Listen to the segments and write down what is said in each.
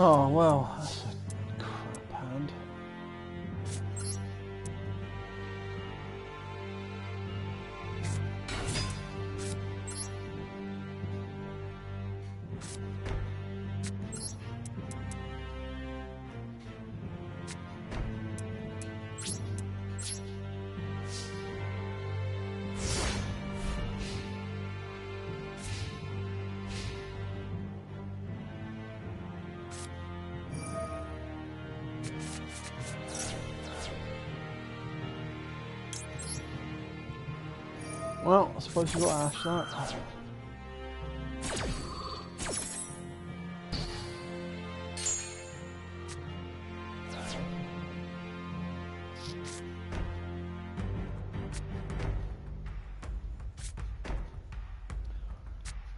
Oh, well, that's a crap hand. Well, I suppose you've got to ash that.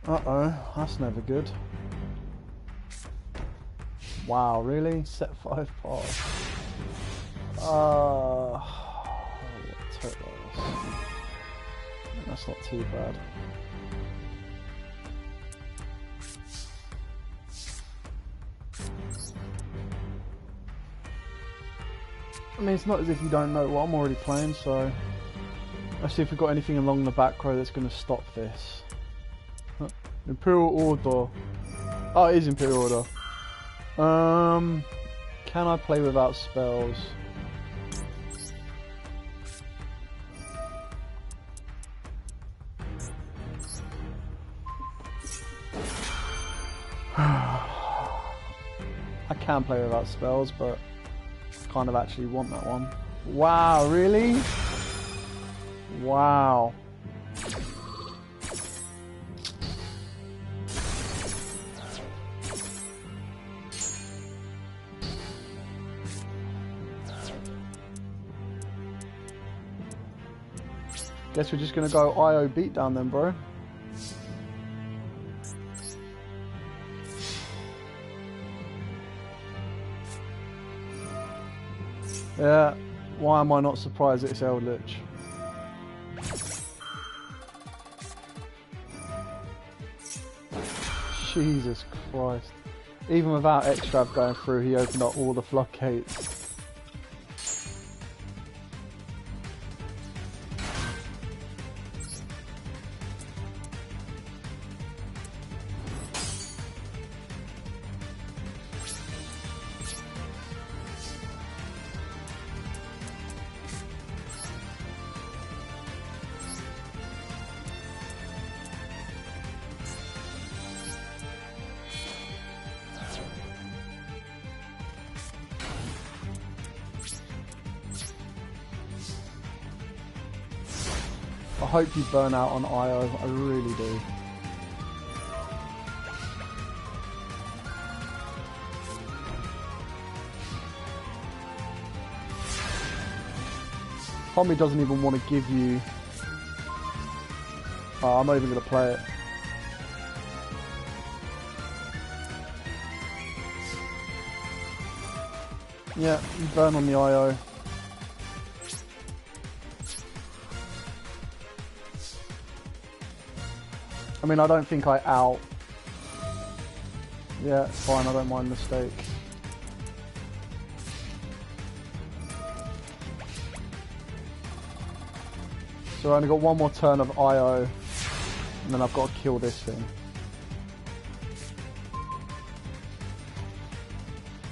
Uh-oh, that's never good. Wow, really? Set 5 pass. Take loss. That's not too bad. I mean, it's not as if you don't know what I'm already playing, so let's see if we've got anything along the back row that's going to stop this. Imperial Order. Oh, it is Imperial Order. Can I play without spells? I can play without spells, but I kind of actually want that one. Wow, really? Wow. Guess we're just gonna go IO beatdown then, bro. Yeah, why am I not surprised it's Eldritch? Jesus Christ. Even without Extrav going through, he opened up all the floodgates. I hope you burn out on IO, I really do. Tommy doesn't even want to give you... Oh, I'm not even going to play it. Yeah, you burn on the IO. I mean, I don't think I out. Yeah, it's fine, I don't mind mistake. So I only got one more turn of IO, and then I've got to kill this thing.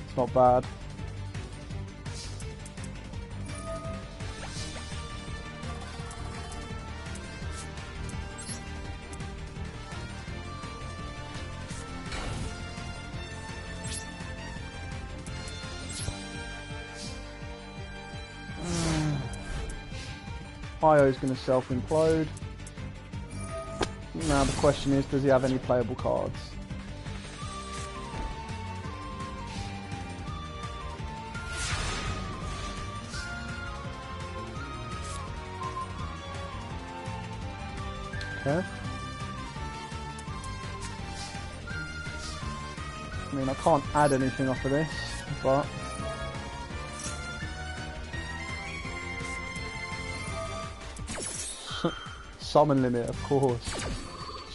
It's not bad. IO is going to self-implode. Now the question is, does he have any playable cards? Okay. I mean, I can't add anything off of this, but... Summon limit, of course.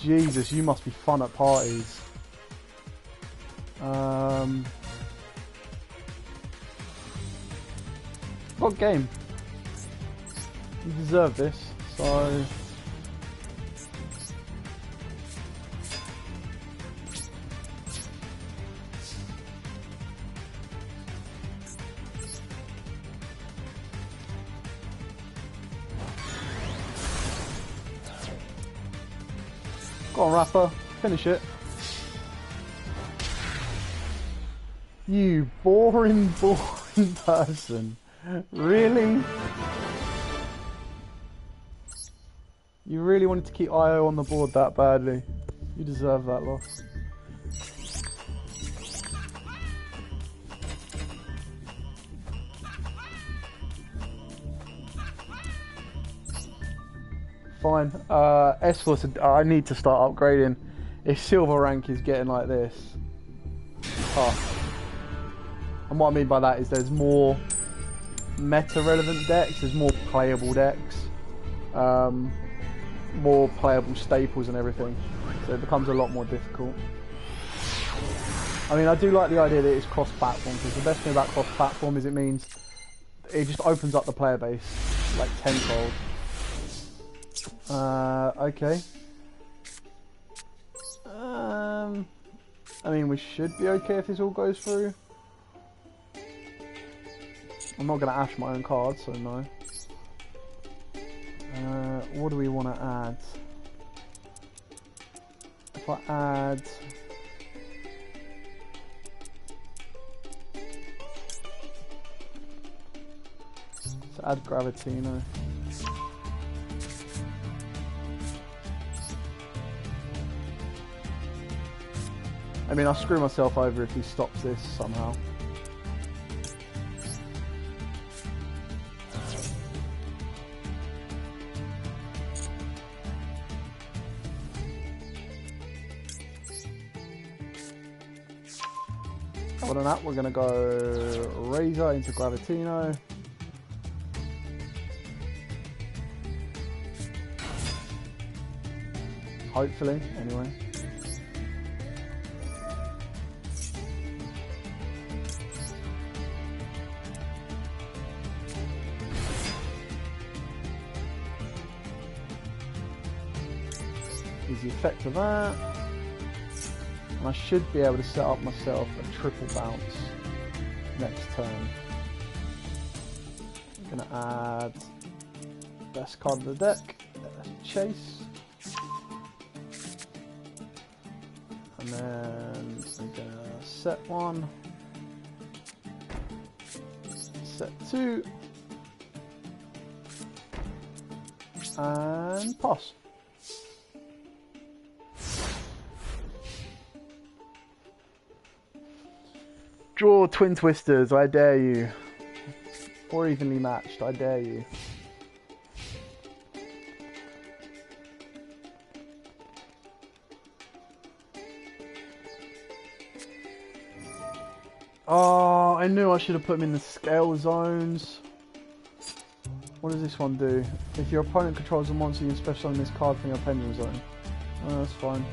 Jesus, you must be fun at parties. COD game. You deserve this, so... Go on, Rapper, finish it. You boring person. Really? You really wanted to keep IO on the board that badly. You deserve that loss. Fine. S-Force, I need to start upgrading. If silver rank is getting like this. Oh. And what I mean by that is there's more meta-relevant decks, there's more playable decks, more playable staples and everything. So it becomes a lot more difficult. I mean, I do like the idea that it's cross-platform, because the best thing about cross-platform is it means it just opens up the player base like tenfold. Okay. I mean, we should be okay if this all goes through. I'm not going to ash my own card, so no. What do we want to add? If I add... Let's add Gravitino. I mean, I'll screw myself over if he stops this somehow. Other than that, we're going to go Razor into Gravitino. Hopefully, anyway. Is the effect of that. And I should be able to set up myself a triple bounce next turn. I'm going to add best card of the deck, Chase. And then I'm going to set one, set two, and pass. Draw Twin Twisters, I dare you. Or evenly matched, I dare you. Oh, I knew I should have put him in the scale zones. What does this one do? If your opponent controls a monster, you can special on this card from your pendulum zone. Oh, that's fine.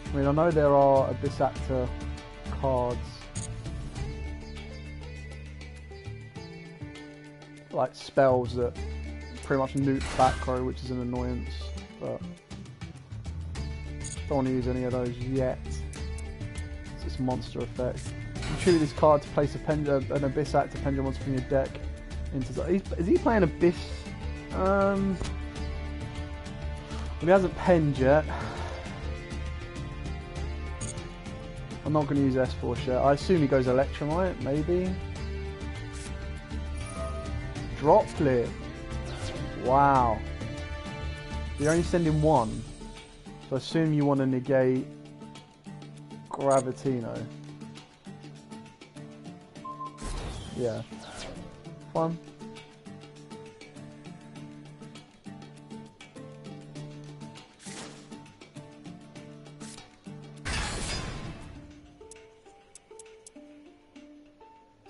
I mean, I know there are Abyss Actor cards, like spells that pretty much nuke back row, which is an annoyance, but don't want to use any of those yet. It's just monster effect. You tribute this card to place an Abyss Actor pendulum monster from your deck into... Is he playing Abyss? Well, he hasn't penned yet. I'm not going to use S-Force yet. I assume he goes Electromite, maybe. Drop flip. Wow. You're only sending one. So I assume you want to negate Gravitino. Yeah. Fun.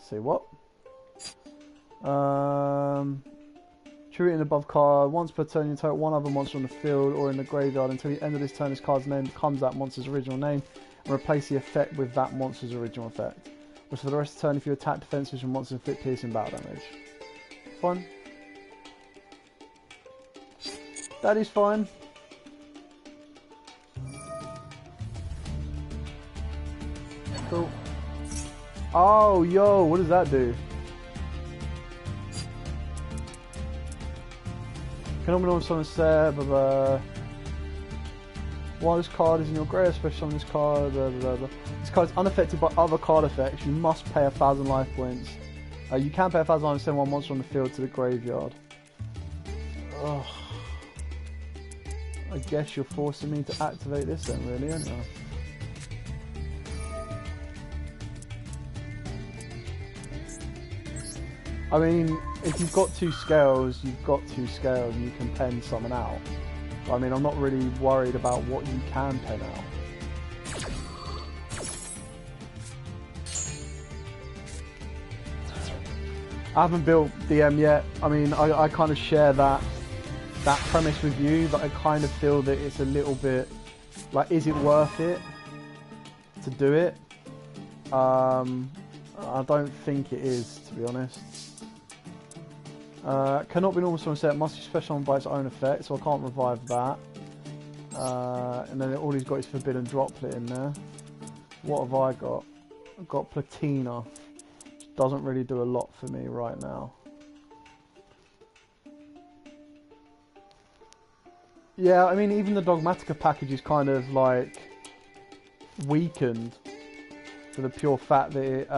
See what? Treating above card. Once per turn, you target one other monster on the field or in the graveyard. Until the end of this turn, this card's name becomes that monster's original name, and replace the effect with that monster's original effect. Which for the rest of the turn, if you attack defensive with monsters inflict piercing battle damage. Fine. That is fine. Cool. Oh, yo, what does that do? Phenomenal summon set, blah blah. While this card is in your grave, especially on this card, blah blah blah. This card is unaffected by other card effects. You must pay 1,000 life points. You can pay 1,000 life and send one monster on the field to the graveyard. Ugh. I guess you're forcing me to activate this then, really, aren't you? I mean, if you've got two scales, you've got two scales and you can pen someone out. I mean, I'm not really worried about what you can pen out. I haven't built DM yet. I mean, I kind of share that premise with you, but I kind of feel that it's a little bit, like, is it worth it to do it? I don't think it is, to be honest. Cannot be normal summon set, must be special by its own effect, so I can't revive that. And then all he's got is Forbidden Droplet in there. What have I got? I've got Platina. Which doesn't really do a lot for me right now. Yeah, I mean, even the Dogmatica package is kind of like weakened for the pure fact that it,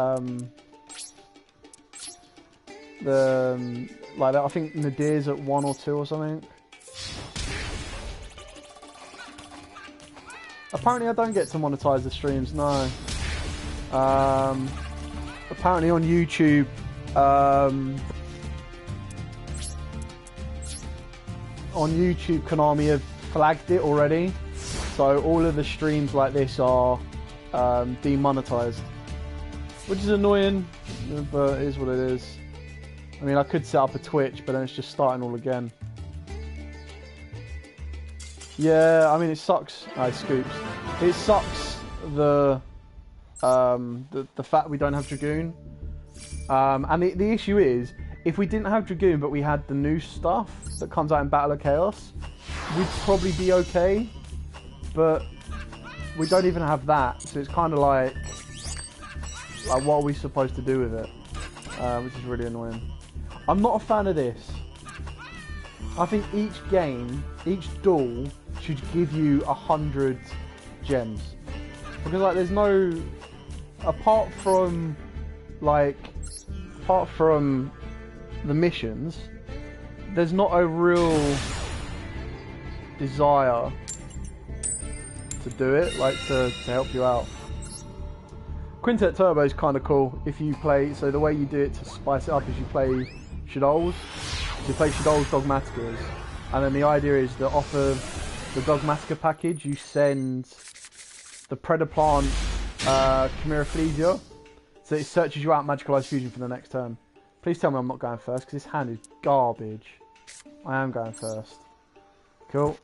like I think Nadir's at 1 or 2 or something. Apparently I don't get to monetize the streams, no. Apparently on YouTube, Konami have flagged it already. So all of the streams like this are demonetized. Which is annoying, but it is what it is. I mean, I could set up a Twitch, but then it's just starting all again. Yeah, I mean, it sucks. Scoops. It sucks the fact we don't have Dragoon. And the issue is, if we didn't have Dragoon, but we had the new stuff that comes out in Battle of Chaos, we'd probably be okay. But we don't even have that, so it's kind of like what are we supposed to do with it? Which is really annoying. I'm not a fan of this. I think each game, each duel, should give you 100 gems. Because like there's no, apart from the missions, there's not a real desire to do it, like to help you out. Quintet Turbo is kind of cool if you play, so the way you do it to spice it up is you play Shadows. So you play Shadows Dogmaticas, and then the idea is that off of the Dogmatica package you send the Predaplant Chimera Phlesia, so it searches you out Magical Ice Fusion for the next turn. Please tell me I'm not going first, because this hand is garbage. I am going first. Cool.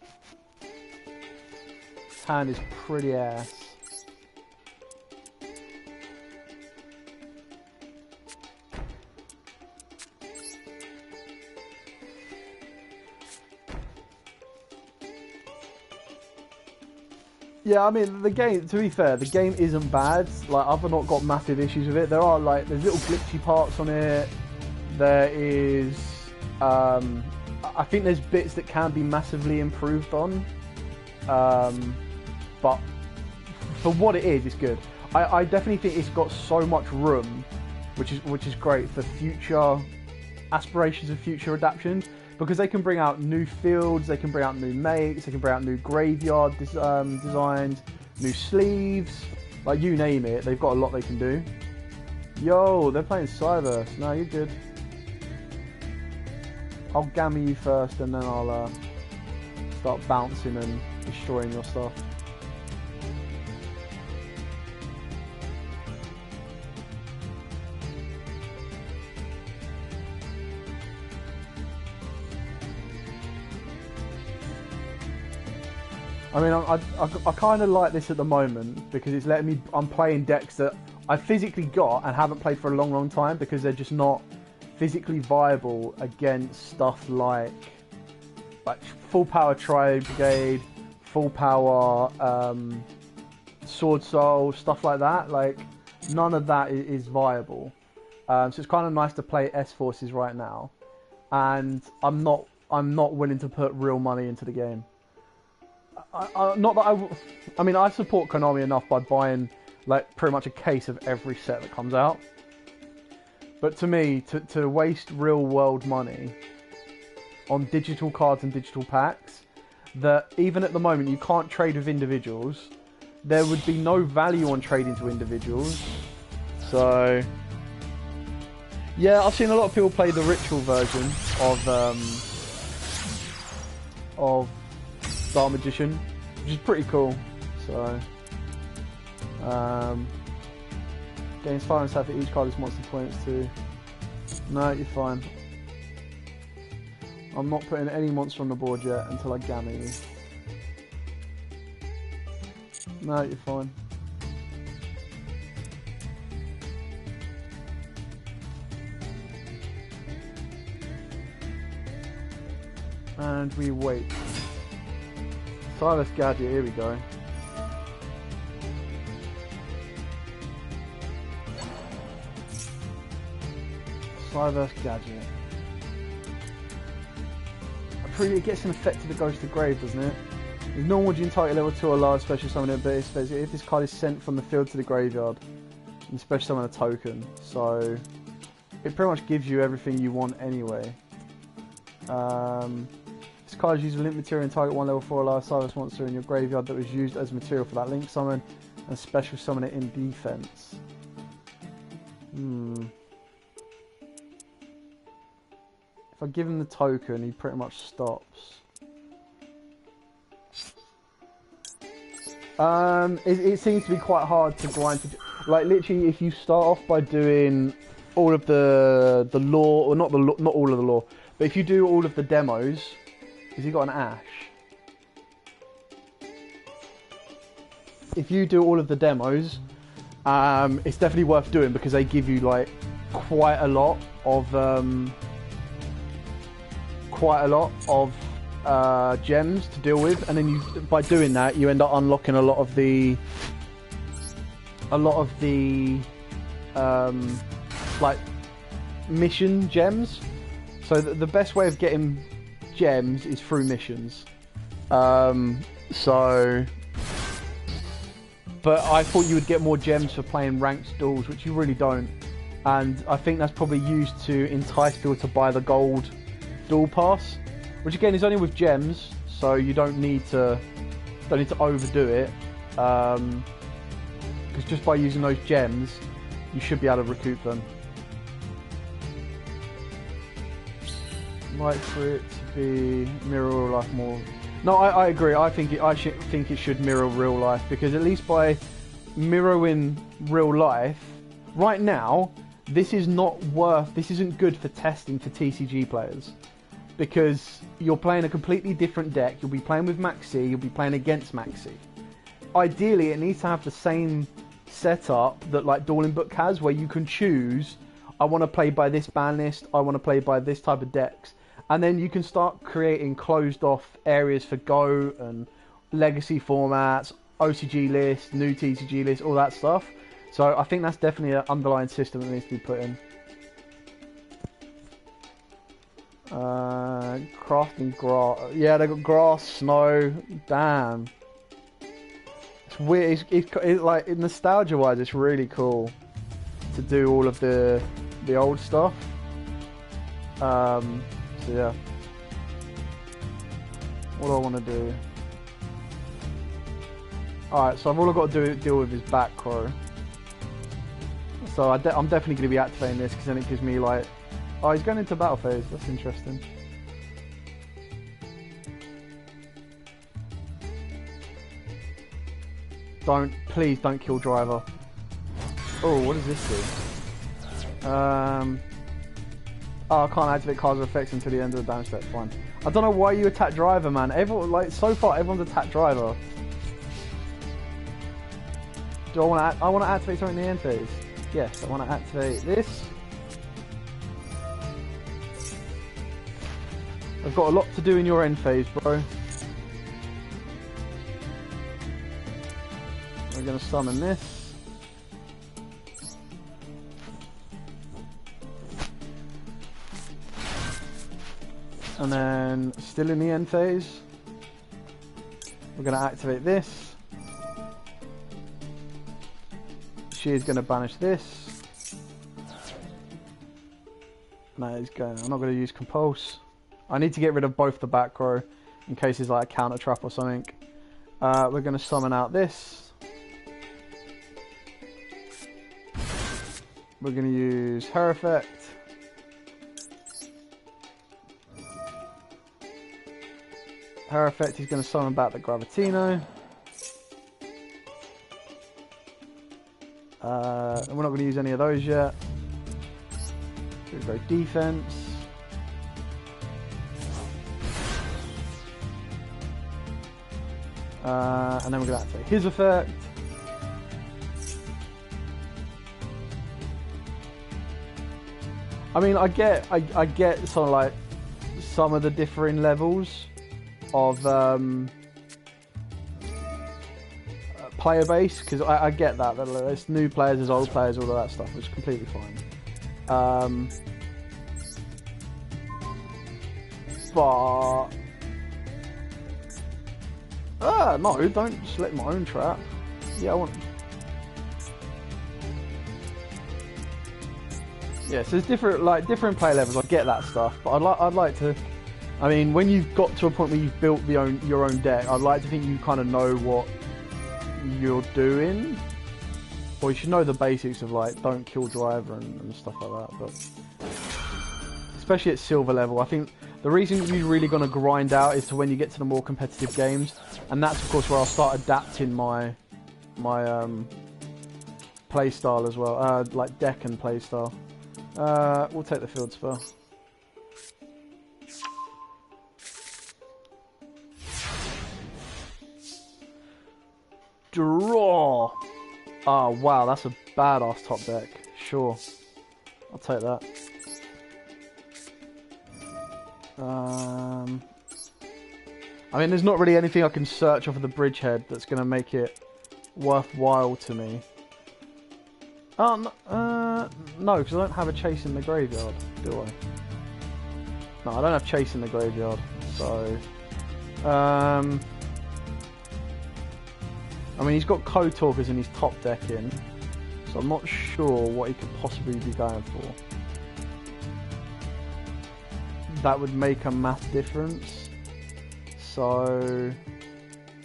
This hand is pretty ass. Yeah, I mean, the game, to be fair, the game isn't bad. Like, I've not got massive issues with it. There are, like, there's little glitchy parts on it. There is, I think there's bits that can be massively improved on. But for what it is, it's good. I definitely think it's got so much room, which is great for future aspirations of future adaptations. Because they can bring out new fields, they can bring out new mates, they can bring out new graveyard designs, new sleeves, like you name it, they've got a lot they can do. Yo, they're playing Cyberse. No, you're good. I'll gammy you first and then I'll start bouncing and destroying your stuff. I mean, I kind of like this at the moment because it's letting me. I'm playing decks that I physically got and haven't played for a long time because they're just not physically viable against stuff like full power Tri-Brigade, full power Sword Soul, stuff like that. Like none of that is viable. So it's kind of nice to play S-Forces right now, and I'm not willing to put real money into the game. Not that I mean, I support Konami enough by buying like pretty much a case of every set that comes out. But to me, to waste real world money on digital cards and digital packs that even at the moment you can't trade with individuals, there would be no value on trading to individuals. So yeah, I've seen a lot of people play the ritual version of Dark Magician, which is pretty cool. So gains 5 and stuff for each card is monster points too. No, you're fine. I'm not putting any monster on the board yet until I gamma you. No, you're fine. And we wait. Silas Gadget, here we go. Silas Gadget. It gets an effect to the Ghost of Grave, doesn't it? With normal Gene target level 2 or large special summon ability, if this card is sent from the field to the graveyard, and special summon a token. So it pretty much gives you everything you want anyway. This card is used with link material and target 1 level 4 large Silas monster in your graveyard that was used as material for that link summon, and special summon it in defense. If I give him the token, he pretty much stops. It seems to be quite hard to grind. Like literally, if you start off by doing all of the lore, or not all of the lore, but if you do all of the demos, has he got an ash? If you do all of the demos, it's definitely worth doing because they give you like quite a lot of gems to deal with, and then by doing that you end up unlocking a lot of the like mission gems. So the best way of getting gems is through missions. But I thought you would get more gems for playing ranked duels, which you really don't, and I think that's probably used to entice people to buy the gold duel pass, which again is only with gems, so you don't need to overdo it, because just by using those gems you should be able to recoup them. Like for it to be mirror real life more. No, I agree. I think it should mirror real life, because at least by mirroring real life, right now this isn't good for testing for TCG players. Because you're playing a completely different deck, you'll be playing with Maxi, you'll be playing against Maxi. Ideally, it needs to have the same setup that like Dueling Book has, where you can choose, I want to play by this ban list, I want to play by this type of decks. And then you can start creating closed off areas for Go and legacy formats, OCG lists, new TCG lists, all that stuff. So I think that's definitely an underlying system that needs to be put in. Crafting grass. Yeah, they got grass, snow. Damn. It's weird. It's like nostalgia wise, it's really cool to do all of the old stuff. So yeah. What do I want to do? Alright, so all I've got to deal with is back row. So I'm definitely going to be activating this, because then it gives me like... Oh, he's going into battle phase. That's interesting. Please don't kill driver. Oh, what does this do? Oh, I can't activate cards or effects until the end of the damage step. Fine. I don't know why you attack driver, man. Everyone, like, so far, everyone's attacked driver. Do I want to activate something in the end phase? Yes, I want to activate this. I've got a lot to do in your end phase, bro. We're going to summon this. And then, still in the end phase, we're going to activate this. She is going to banish this. No, he's going. I'm not going to use compulse. I need to get rid of both the back row in case it's like a counter trap or something. We're going to summon out this. We're going to use her effect. Her effect is going to summon back the Gravitino. And we're not going to use any of those yet. So we go defense. And then we're going to activate his effect. I mean, I get sort of like some of the differing levels of player base, because I get that there's new players, there's old players, all of that stuff, which is completely fine. But no, don't select my own trap. Yeah, I want. Yeah, so there's different play levels. I get that stuff, but I'd like to. I mean, when you've got to a point where you've built your own deck, I'd like to think you kind of know what you're doing, or you should know the basics of like don't kill driver and stuff like that. But especially at silver level, I think the reason you're really going to grind out is to when you get to the more competitive games, and that's of course where I'll start adapting my play style as well, like deck and play style. We'll take the field spell. Draw! Oh wow, that's a badass top deck. Sure. I'll take that. I mean, there's not really anything I can search off of the bridgehead that's going to make it worthwhile to me. Oh, no, because I don't have a chase in the graveyard, do I? No, I don't have chase in the graveyard, so... I mean, he's got Code Talkers in his top deck in, so I'm not sure what he could possibly be going for. That would make a math difference. So...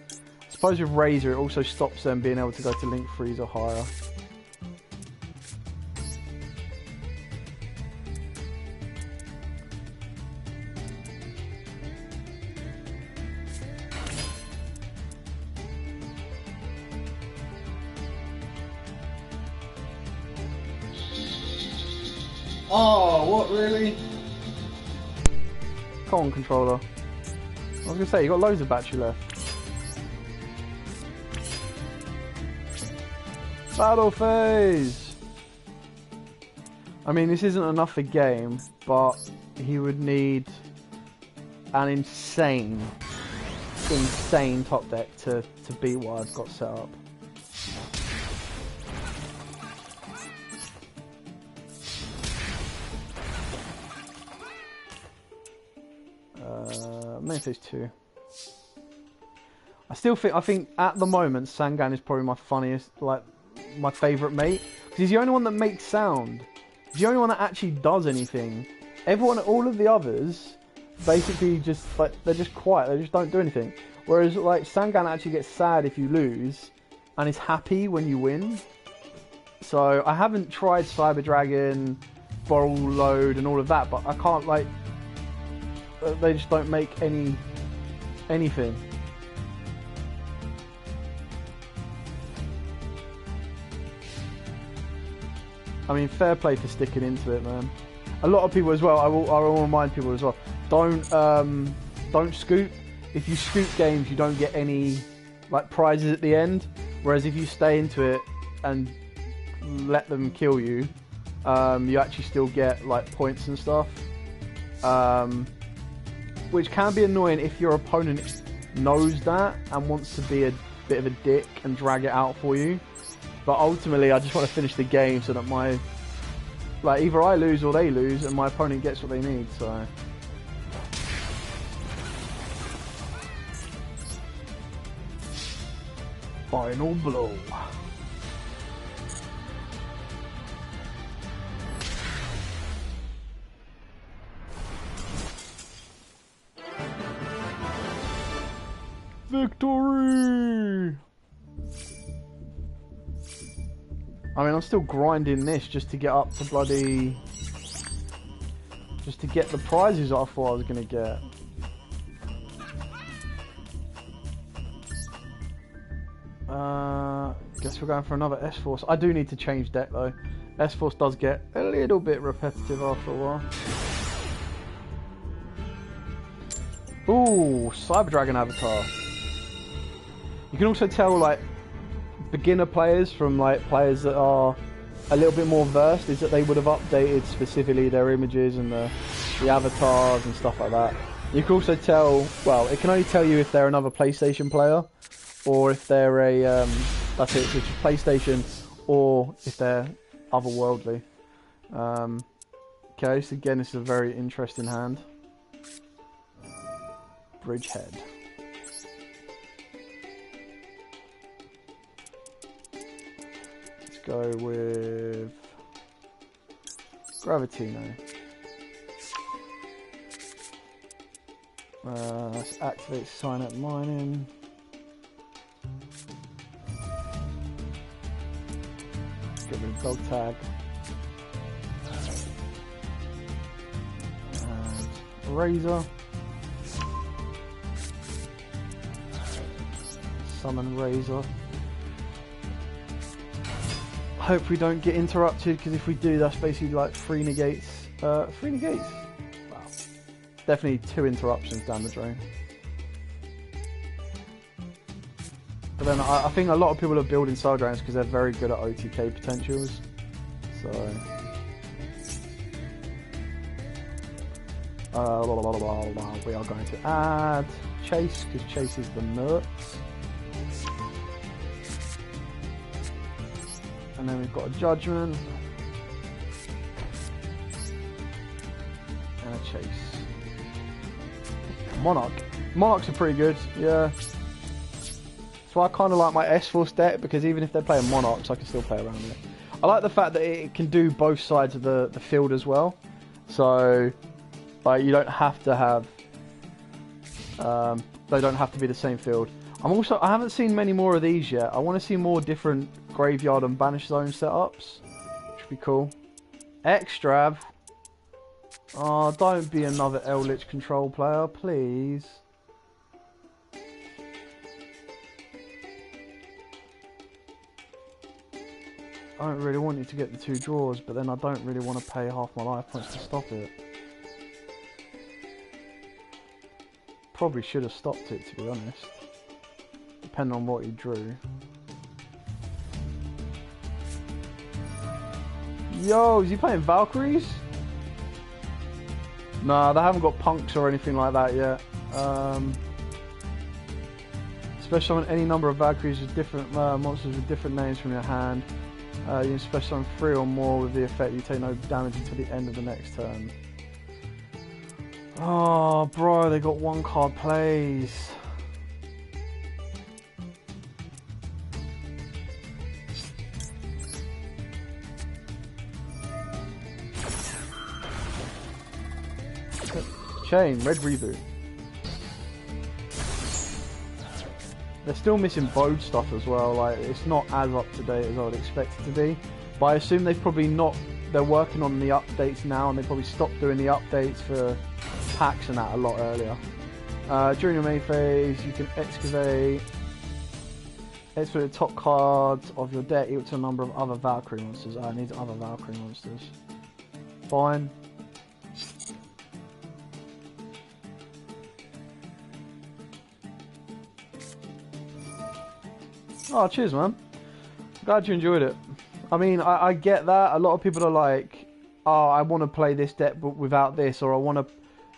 I suppose with Razor, it also stops them being able to go to Link Freeze or higher. Oh, what, really? Come on, controller. I was going to say, you got loads of battery left. Battle phase! I mean, this isn't enough for game, but he would need an insane top deck to beat what I've got set up. Main phase 2. I think at the moment Sangan is probably my funniest, like my favourite mate, because he's the only one that makes sound. He's the only one that actually does anything. All of the others, basically just like they're just quiet. They just don't do anything. Whereas like Sangan actually gets sad if you lose, and is happy when you win. So I haven't tried Cyber Dragon, Boral Load, and all of that, but I can't like. They just don't make anything. I mean, fair play for sticking into it, man. A lot of people as well. I will remind people as well. Don't don't scoop. If you scoop games, you don't get any like prizes at the end. Whereas if you stay into it and let them kill you, you actually still get like points and stuff. Which can be annoying if your opponent knows that and wants to be a bit of a dick and drag it out for you. But ultimately, I just want to finish the game so that like either I lose or they lose, and my opponent gets what they need. So. Final blow. Victory! I mean, I'm still grinding this just to get up to bloody... just to get the prizes I thought I was going to get. Guess we're going for another S-Force. I do need to change deck though. S-Force does get a little bit repetitive after a while. Ooh, Cyber Dragon avatar. You can also tell like beginner players from like players that are a little bit more versed is that they would have updated specifically their images and the avatars and stuff like that. You can also tell, well, it can only tell you if they're another PlayStation player or if they're a that's it, it's PlayStation, or if they're otherworldly. Okay, so again, this is a very interesting hand. Bridgehead. Let's go with Gravitino. Let's activate Sign-Up Mining. Get rid of Dog Tag. And Razor. Summon Razor. Hope we don't get interrupted, because if we do, that's basically like 3 negates. 3 negates? Wow. Definitely 2 interruptions down the drain. But then I think a lot of people are building Cyber Dragons because they're very good at OTK potentials. So... we are going to add Chase, because Chase is the nuts. And then we've got a Judgment. And a Chase. Monarch. Monarchs are pretty good, yeah. So I kind of like my S-Force deck, because even if they're playing Monarchs, I can still play around it. I like the fact that it can do both sides of the field as well. So, like, you don't have to have... they don't have to be the same field. I haven't seen many more of these yet. I want to see more different graveyard and banish zone setups, which would be cool. Extrav. Oh, don't be another Eldritch control player, please. I don't really want you to get the 2 draws, but then I don't really want to pay half my life points to stop it. Probably should have stopped it, to be honest. Depending on what he drew. Yo, is he playing Valkyries? Nah, they haven't got punks or anything like that yet. Special summon any number of Valkyries with different monsters with different names from your hand. You can special summon 3 or more with the effect you take no damage until the end of the next turn. Oh, bro, they got 1 card plays. Chain, red reboot. They're still missing Bode stuff as well, like it's not as up to date as I would expect it to be. But I assume they've probably not, they're working on the updates now, and they probably stopped doing the updates for packs and that a lot earlier. During your main phase, you can excavate the top cards of your deck equal to a number of other Valkyrie monsters. I need other Valkyrie monsters. Fine. Oh, cheers, man. Glad you enjoyed it. I mean, I get that. A lot of people are like, oh, I want to play this deck but without this, or I want to,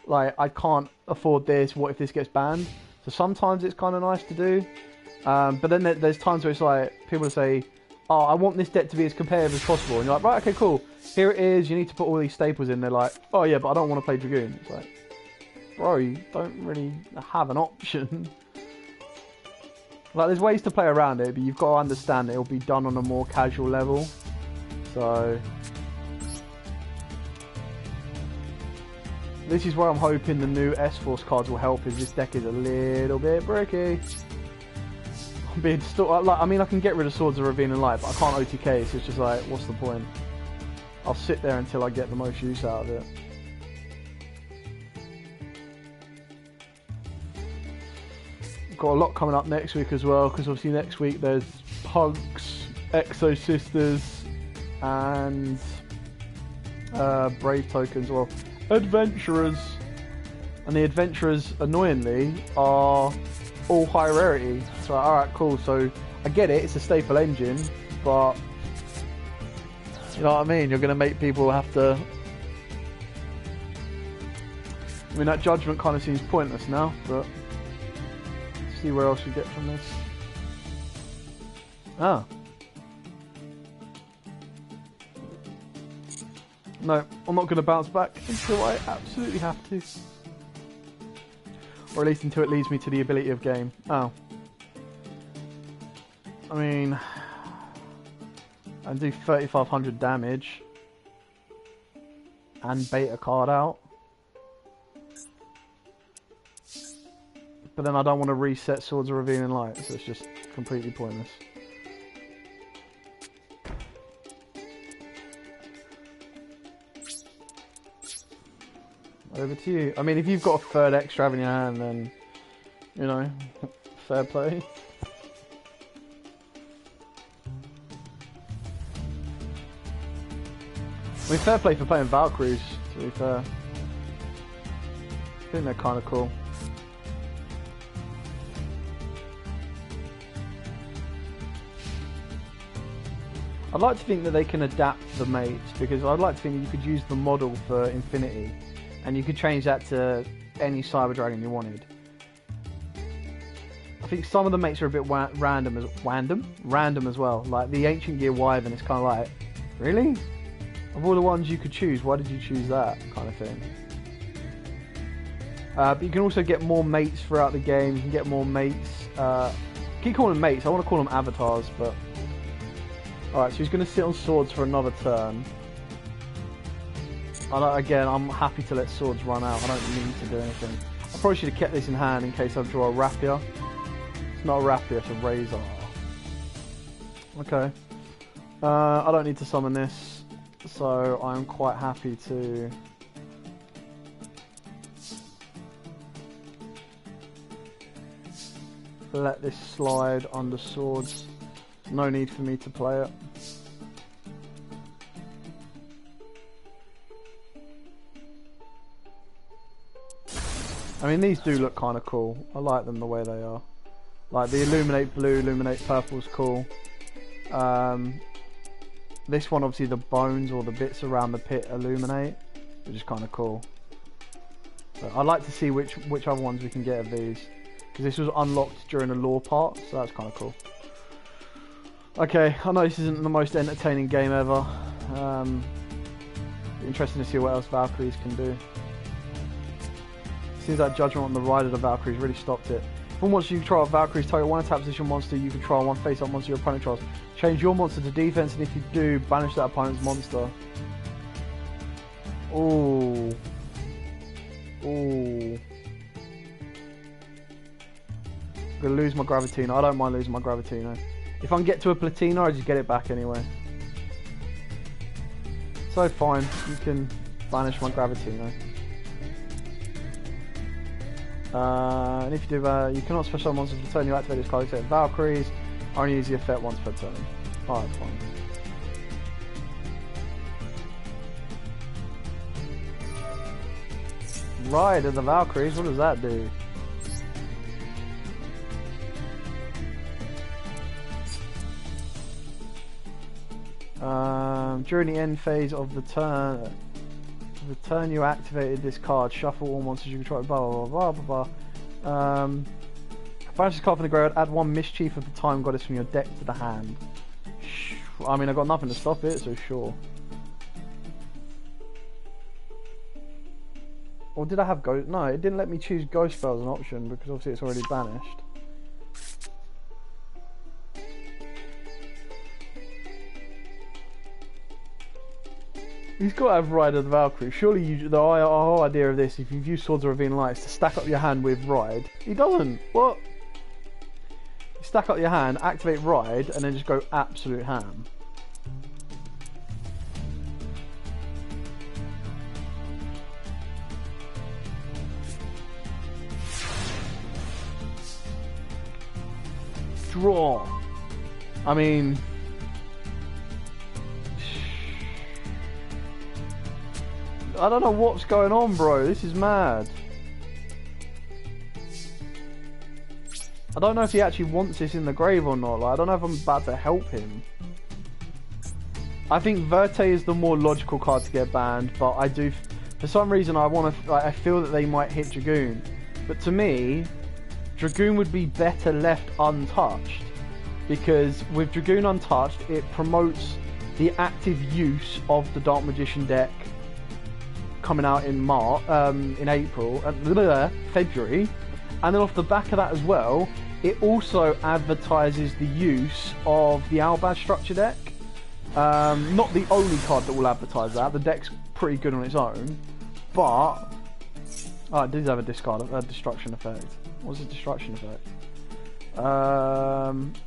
like, I can't afford this. What if this gets banned? So sometimes it's kind of nice to do. But then there's times where it's like, people say, oh, I want this deck to be as competitive as possible. And you're like, right, okay, cool. Here it is. You need to put all these staples in. They're like, oh, yeah, but I don't want to play Dragoon. It's like, bro, you don't really have an option. Like, there's ways to play around it, but you've got to understand that it'll be done on a more casual level. So, this is where I'm hoping the new S-Force cards will help, is this deck is a little bit bricky. I'm being like, I mean, I can get rid of Swords of Revealing Light, but I can't OTK, so it's just like, what's the point? I'll sit there until I get the most use out of it. Got a lot coming up next week as well, because obviously next week there's Punks, Exo Sisters, and Brave tokens, well, Adventurers. And the Adventurers, annoyingly, are all high rarity. So, alright, cool. So, I get it, it's a staple engine, but you know what I mean? You're going to make people have to. I mean, that judgment kind of seems pointless now, but. See where else you get from this. Ah. No, I'm not going to bounce back until I absolutely have to. Or at least until it leads me to the ability of game. Oh. I mean, I do 3,500 damage and bait a card out. But then I don't want to reset Swords of Revealing Light, so it's just completely pointless. Over to you. I mean, if you've got a third extra in your hand, then, you know, fair play. I mean, fair play for playing Valkyries, to be fair. I think they're kind of cool. I'd like to think that they can adapt the mates, because I'd like to think that you could use the model for Infinity and you could change that to any Cyber Dragon you wanted. I think some of the mates are a bit random as well. Like the Ancient Gear Wyvern, it's kind of like, really? Of all the ones you could choose, why did you choose that kind of thing? But you can also get more mates throughout the game. You can get more mates. Keep calling them mates. I want to call them avatars, but. Alright, so he's going to sit on Swords for another turn. Again, I'm happy to let Swords run out. I don't need to do anything. I probably should have kept this in hand in case I draw a Rapier. It's not a Rapier, it's a Razor. Okay. I don't need to summon this, so I'm quite happy to... let this slide under Swords. No need for me to play it. I mean, these do look kind of cool. I like them the way they are. Like the Illuminate Blue, Illuminate Purple's cool. This one, obviously, the bones or the bits around the pit illuminate, which is kind of cool. But I'd like to see which other ones we can get of these, because this was unlocked during the lore part, so that's kind of cool. Okay, I know this isn't the most entertaining game ever. Interesting to see what else Valkyries can do. Seems like Judgment on the right of the Valkyries really stopped it. When once you control Valkyries, target one attack position monster you control, one face-up monster your opponent controls. Change your monster to defense, and if you do, banish that opponent's monster. Ooh. Ooh. I'm gonna lose my Gravitino. I don't mind losing my Gravitino. If I can get to a Platina, I just get it back anyway. So fine, you can banish my Gravitino. And if you do, you cannot special monsters per turn. You activate this card except Valkyries. Only use the effect once per turn. Alright, fine. Ride of the Valkyries, what does that do? During the end phase of the turn you activated this card, shuffle all monsters you control, blah blah blah blah blah. Banish this card from the graveyard, add 1 Mischief of the Time Goddess from your deck to the hand. I mean, I've got nothing to stop it, so sure. Or did I have Ghost? No, it didn't let me choose Ghost Spell as an option because obviously it's already banished. He's got to have Ride of the Valkyrie. Surely the whole idea of this, if you've used Swords of Revealing Light, is to stack up your hand with Ride. He doesn't. What? You stack up your hand, activate Ride, and then just go absolute ham. Draw. I mean, I don't know what's going on, bro. This is mad. I don't know if he actually wants this in the grave or not. Like, I don't know if I'm about to help him. I think Verte is the more logical card to get banned, but I do, for some reason, I feel that they might hit Dragoon. But to me, Dragoon would be better left untouched, because with Dragoon untouched, it promotes the active use of the Dark Magician deck coming out in April, February, and then off the back of that as well, it also advertises the use of the Albaz structure deck. Not the only card that will advertise that. The deck's pretty good on its own, but it does have a destruction effect. What's the destruction effect?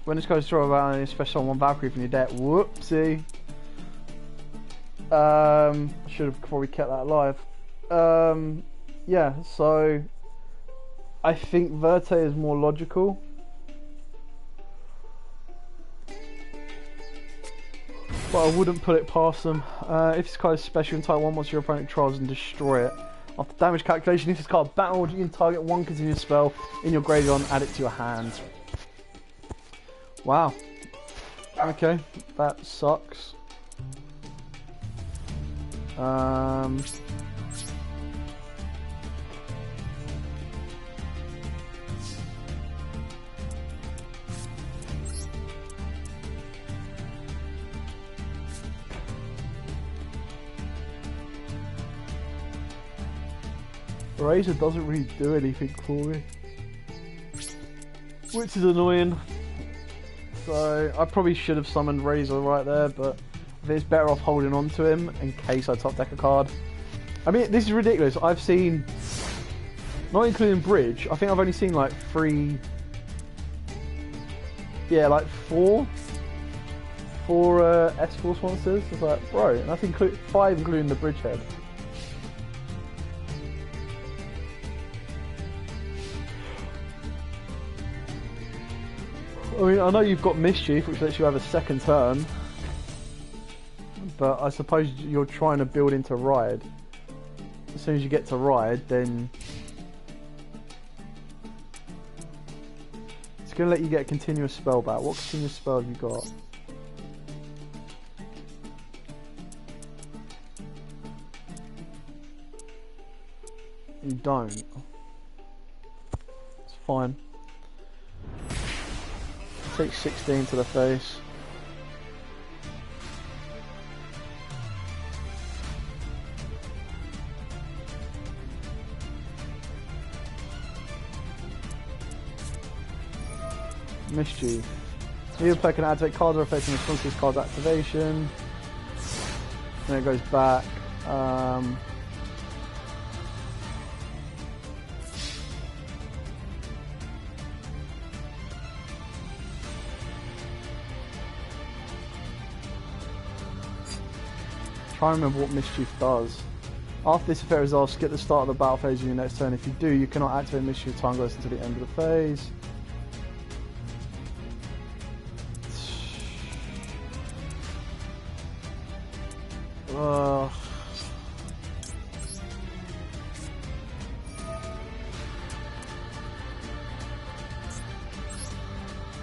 When this goes through around and special on 1 Valkyrie from your deck, whoopsie. Should have probably kept that alive. Yeah, so I think Verte is more logical. But I wouldn't put it past them. If this card is special, you can target 1 monster your opponent controls and destroy it. After damage calculation, if this card battled, you can target 1 continuous spell in your graveyard and add it to your hand. Wow. Okay, that sucks. Razor doesn't really do anything for me, which is annoying. So I probably should have summoned Razor right there, but I think it's better off holding on to him in case I top deck a card. I mean, this is ridiculous. I've seen, not including Bridge, I think I've only seen like 3, yeah, like 4 S-Force monsters. It's like, bro, and that's 5 including the Bridge head. I mean, I know you've got Mischief, which lets you have a second turn, but I suppose you're trying to build into Ride. As soon as you get to Ride, then it's going to let you get a continuous spell back. What continuous spell have you got? You don't. It's fine. Take 16 to the face. Mischief. Either player can activate cards or effects in response to this card's activation. Then it goes back. I remember what Mischief does. After this effect resolves, skip the start of the battle phase in your next turn. If you do, you cannot activate Mischief Time Goes until the end of the phase.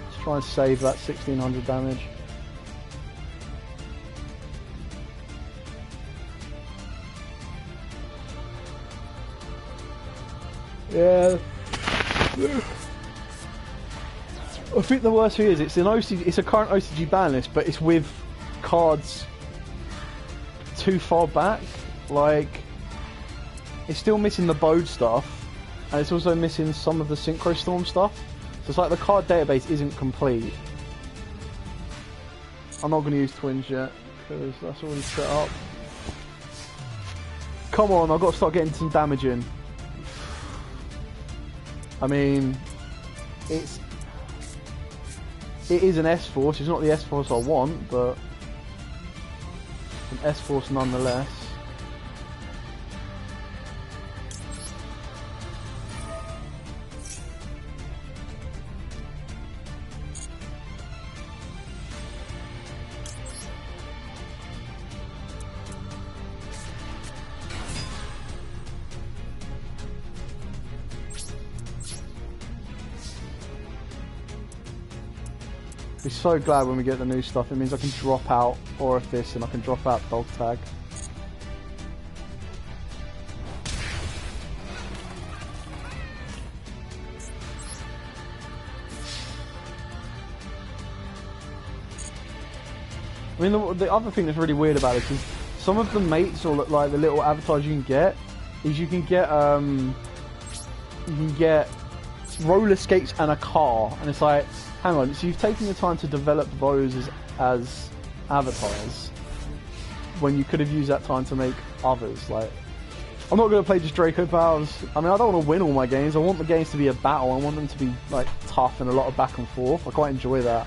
Let's try and save that 1600 damage. Yeah. I think the worst thing is it's a current OCG ban list, but it's with cards too far back. Like, it's still missing the Bode stuff, and it's also missing some of the Synchro Storm stuff. So it's like the card database isn't complete. I'm not going to use Twins yet, because that's already set up. Come on, I've got to start getting some damage in. I mean, it is an S-Force. It's not the S-Force I want, but an S-Force nonetheless. Be so glad when we get the new stuff. It means I can drop out Orifice and I can drop out Dog Tag. I mean, the other thing that's really weird about this is some of the mates or like the little avatars you can get is you can get roller skates and a car, and it's like, hang on, so you've taken the time to develop those as avatars when you could have used that time to make others. Like, I'm not going to play just Draco Valves. I mean, I don't want to win all my games. I want the games to be a battle. I want them to be like tough and a lot of back and forth. I quite enjoy that.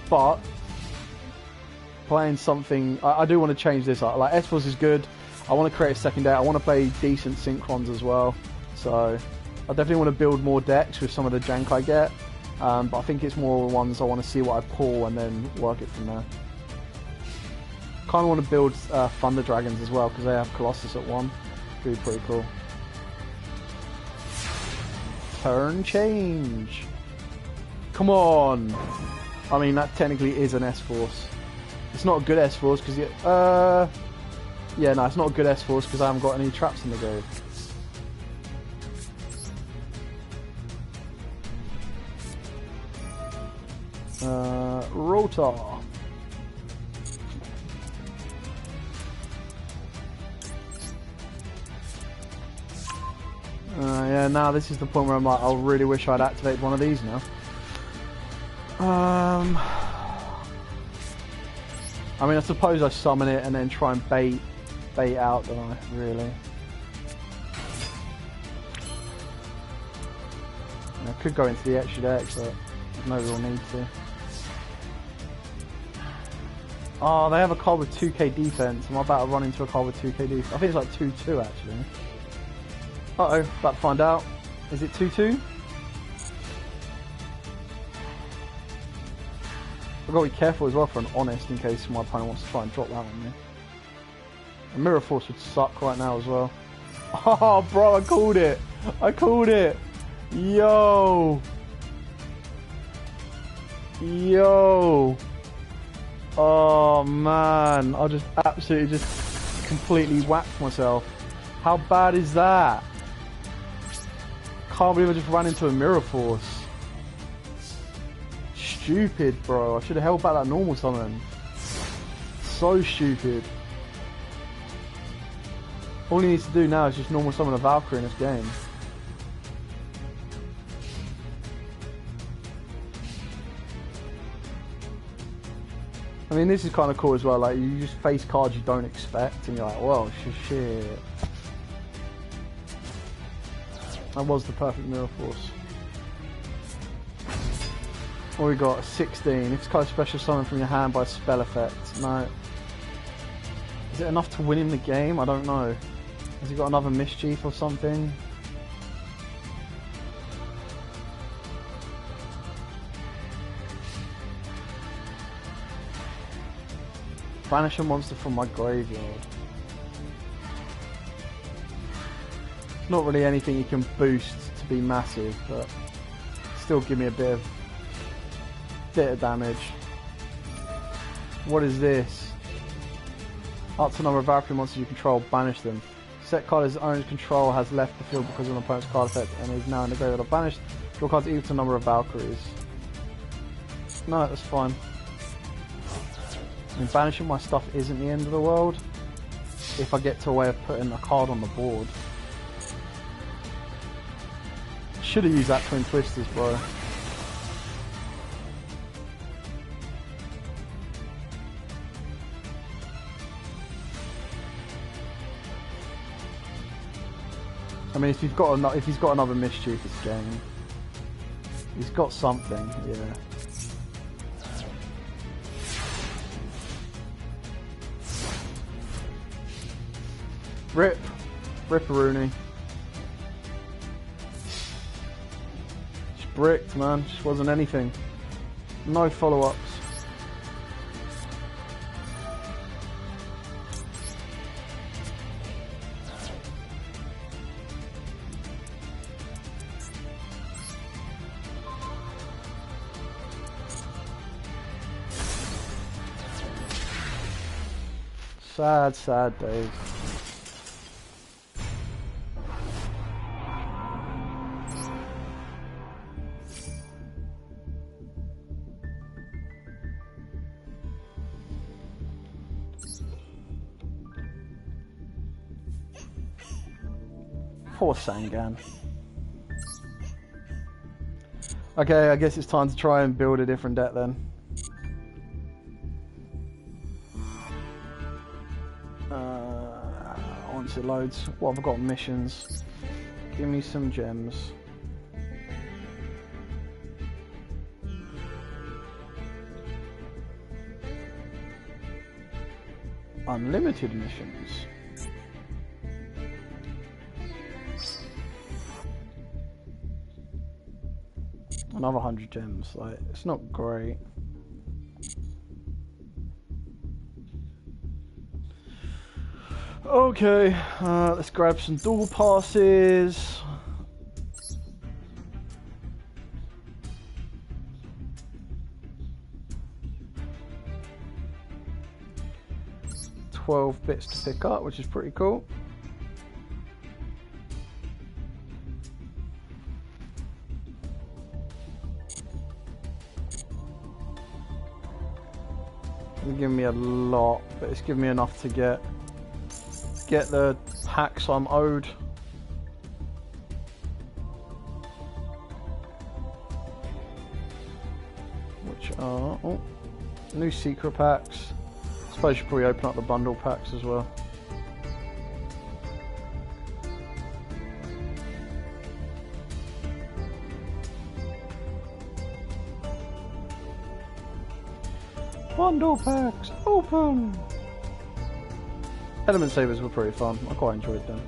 But playing something, I do want to change this up. Like, S-Force is good. I want to create a second deck. I want to play decent Synchrons as well. So I definitely want to build more decks with some of the jank I get, but I think it's more ones I want to see what I pull and then work it from there. Kind of want to build Thunder Dragons as well, because they have Colossus at 1. Be pretty cool. Turn change. Come on. I mean, that technically is an S-Force. It's not a good S-Force because yeah, no, it's not a good S-Force because I haven't got any traps in the grave. Rotor. Yeah, now this is the point where I'm like, I really wish I'd activate one of these now. I mean, I suppose I summon it and then try and bait out, don't I? Really? I could go into the extra deck, but no real need to. Oh, they have a card with 2k defense. I'm about to run into a card with 2k defense. I think it's like 2-2 actually. Uh-oh, about to find out. Is it 2-2? I've got to be careful as well for an honest in case my opponent wants to try and drop that on me. A Mirror Force would suck right now as well. Oh, bro, I called it. I called it. Yo. Yo. Oh, man. I just absolutely just completely whacked myself. How bad is that? Can't believe I just ran into a Mirror Force. Stupid, bro. I should have held back that normal summon. So stupid. All he needs to do now is just normal summon a Valkyrie in this game. I mean, this is kind of cool as well. Like, you just face cards you don't expect, and you're like, whoa, shit. That was the perfect Mirror Force. What we got? 16. If it's kind of special summon from your hand by spell effect. No. Is it enough to win him the game? I don't know. Has he got another Mischief or something? Banish a monster from my graveyard. Not really anything you can boost to be massive, but still give me a bit of damage. What is this? Up to a number of Valkyrie monsters you control, banish them. set card is owner's control has left the field because of an opponent's card effect and is now in the graveyard or banished. Draw cards equal to the number of Valkyries. No, that's fine. I mean, banishing my stuff isn't the end of the world if I get to a way of putting a card on the board. Should have used that Twin Twisters, bro. I mean, if he's got another mischievous game, he's got something, yeah. Ripperoonie. Just bricked, man. Just wasn't anything. No follow-ups. Sad, sad days. Poor Sangan. Okay, I guess it's time to try and build a different deck then. Once it loads, what have I got? Missions. Give me some gems. Unlimited missions. Another 100 gems, like, it's not great. Okay, let's grab some dual passes. $12 bits to pick up, which is pretty cool. It's giving me a lot, but it's giving me enough to get the packs I'm owed. Which are new secret packs. I suppose you should probably open up the bundle packs as well. Bundle packs open! Element Savers were pretty fun. I quite enjoyed them.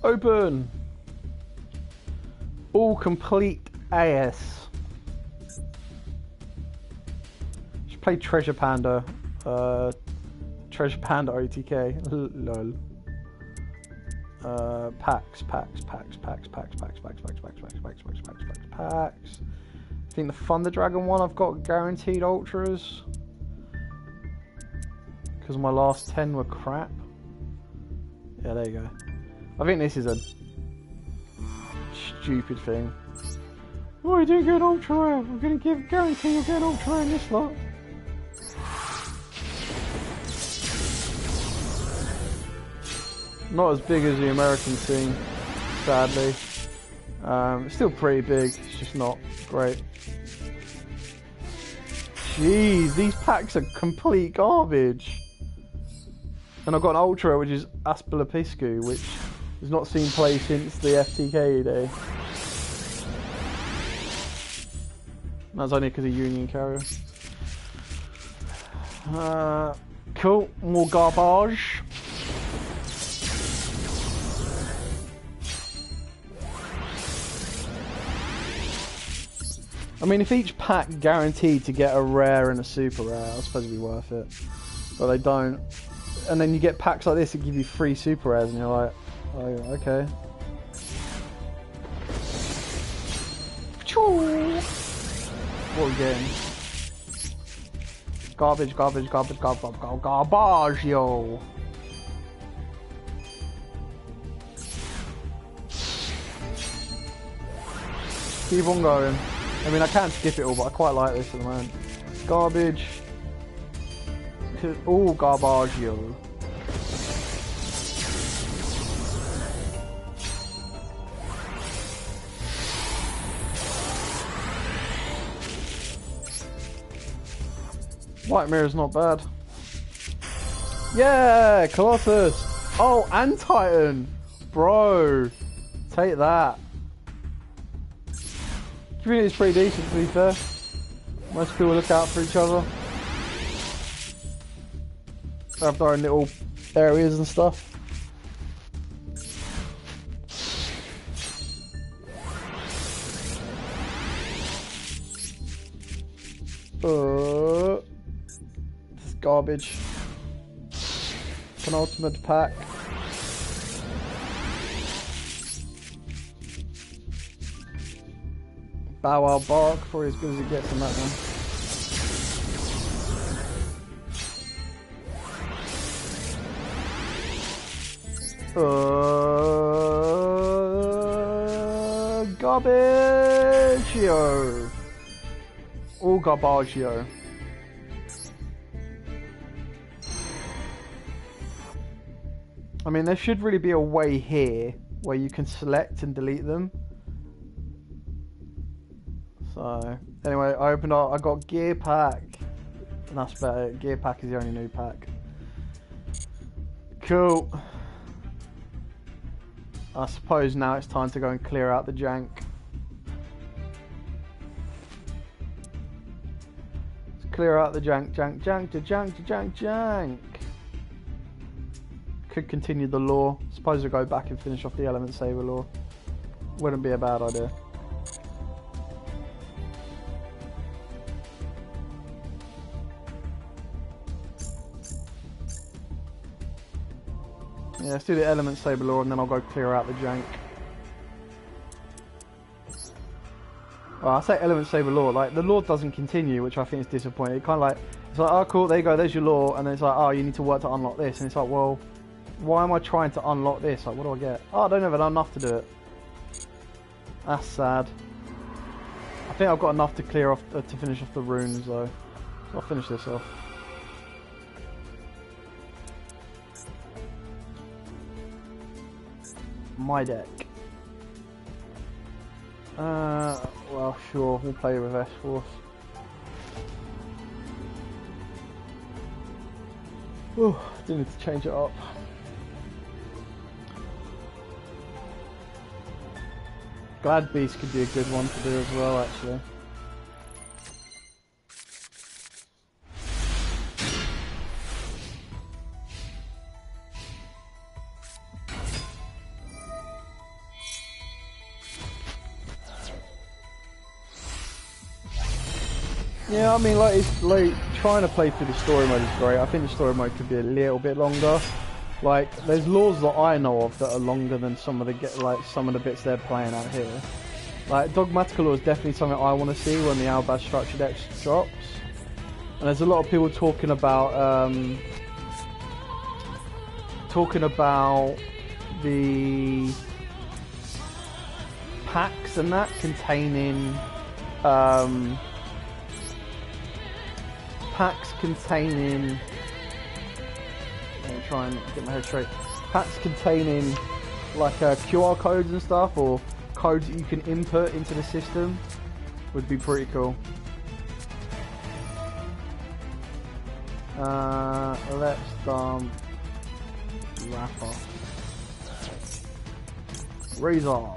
Open! All complete AS. Should play Treasure Panda. Treasure Panda OTK. Lol. Packs. I think the Thunder Dragon one I've got guaranteed ultras because my last 10 were crap. Yeah, there you go. I think this is a stupid thing. Oh, you didn't get an ultra rare. I'm gonna guarantee you'll get an ultra rare in this lot. Not as big as the American scene, sadly. It's still pretty big, it's just not great. Jeez, these packs are complete garbage. And I've got an Ultra, which is Aspalapiscu, which has not seen play since the FTK day. That's only because of Union Carrier. Cool, more garbage. I mean, if each pack guaranteed to get a rare and a super rare, I suppose it'd be worth it. But they don't. And then you get packs like this that give you 3 super rares and you're like, oh, okay. Choo! What are we getting? Garbage, garbage, garbage, garbage, garbage, yo! Keep on going. I mean, I can skip it all, but I quite like this at the moment. Garbage. All garbage, yo. White Mirror's not bad. Yeah, Colossus. Oh, and Titan. Bro, take that. Community's pretty decent, to be fair. Most people look out for each other. They have their own little areas and stuff. This is garbage. Penultimate pack. Bow Wow Bark, probably as good as it gets on that one. Garbaggio. All Garbaggio. I mean, there should really be a way here where you can select and delete them. So, anyway, I opened up, I got Gear Pack. And that's better. Gear Pack is the only new pack. Cool. I suppose now it's time to go and clear out the jank. Let's clear out the jank. Could continue the lore. Suppose we'll go back and finish off the Element Saber lore. Wouldn't be a bad idea. Yeah, let's do the Element Saber lore and then I'll go clear out the jank. Well, I say Element Saber lore, like the lore doesn't continue, which I think is disappointing. It kind of like, it's like, oh cool, there you go, there's your lore, and then it's like, oh, you need to work to unlock this, and it's like, well, why am I trying to unlock this? Like, what do I get? Oh, I don't have enough to do it. That's sad. I think I've got enough to clear off, to finish off the runes though. So I'll finish this off. My deck. Well, sure, we'll play with S-Force. Oh, I do need to change it up. Glad Beast could be a good one to do as well, actually. Yeah, I mean, like, it's like trying to play through the story mode is great. I think the story mode could be a little bit longer. Like, there's laws that I know of that are longer than some of the bits they're playing out here. Like, Dogmatical Law is definitely something I want to see when the Albaz Structured X drops. And there's a lot of people talking about the packs and that containing let me try and get my head straight. Packs containing like QR codes and stuff, or codes that you can input into the system, would be pretty cool. Let's dump Rapper. Razor.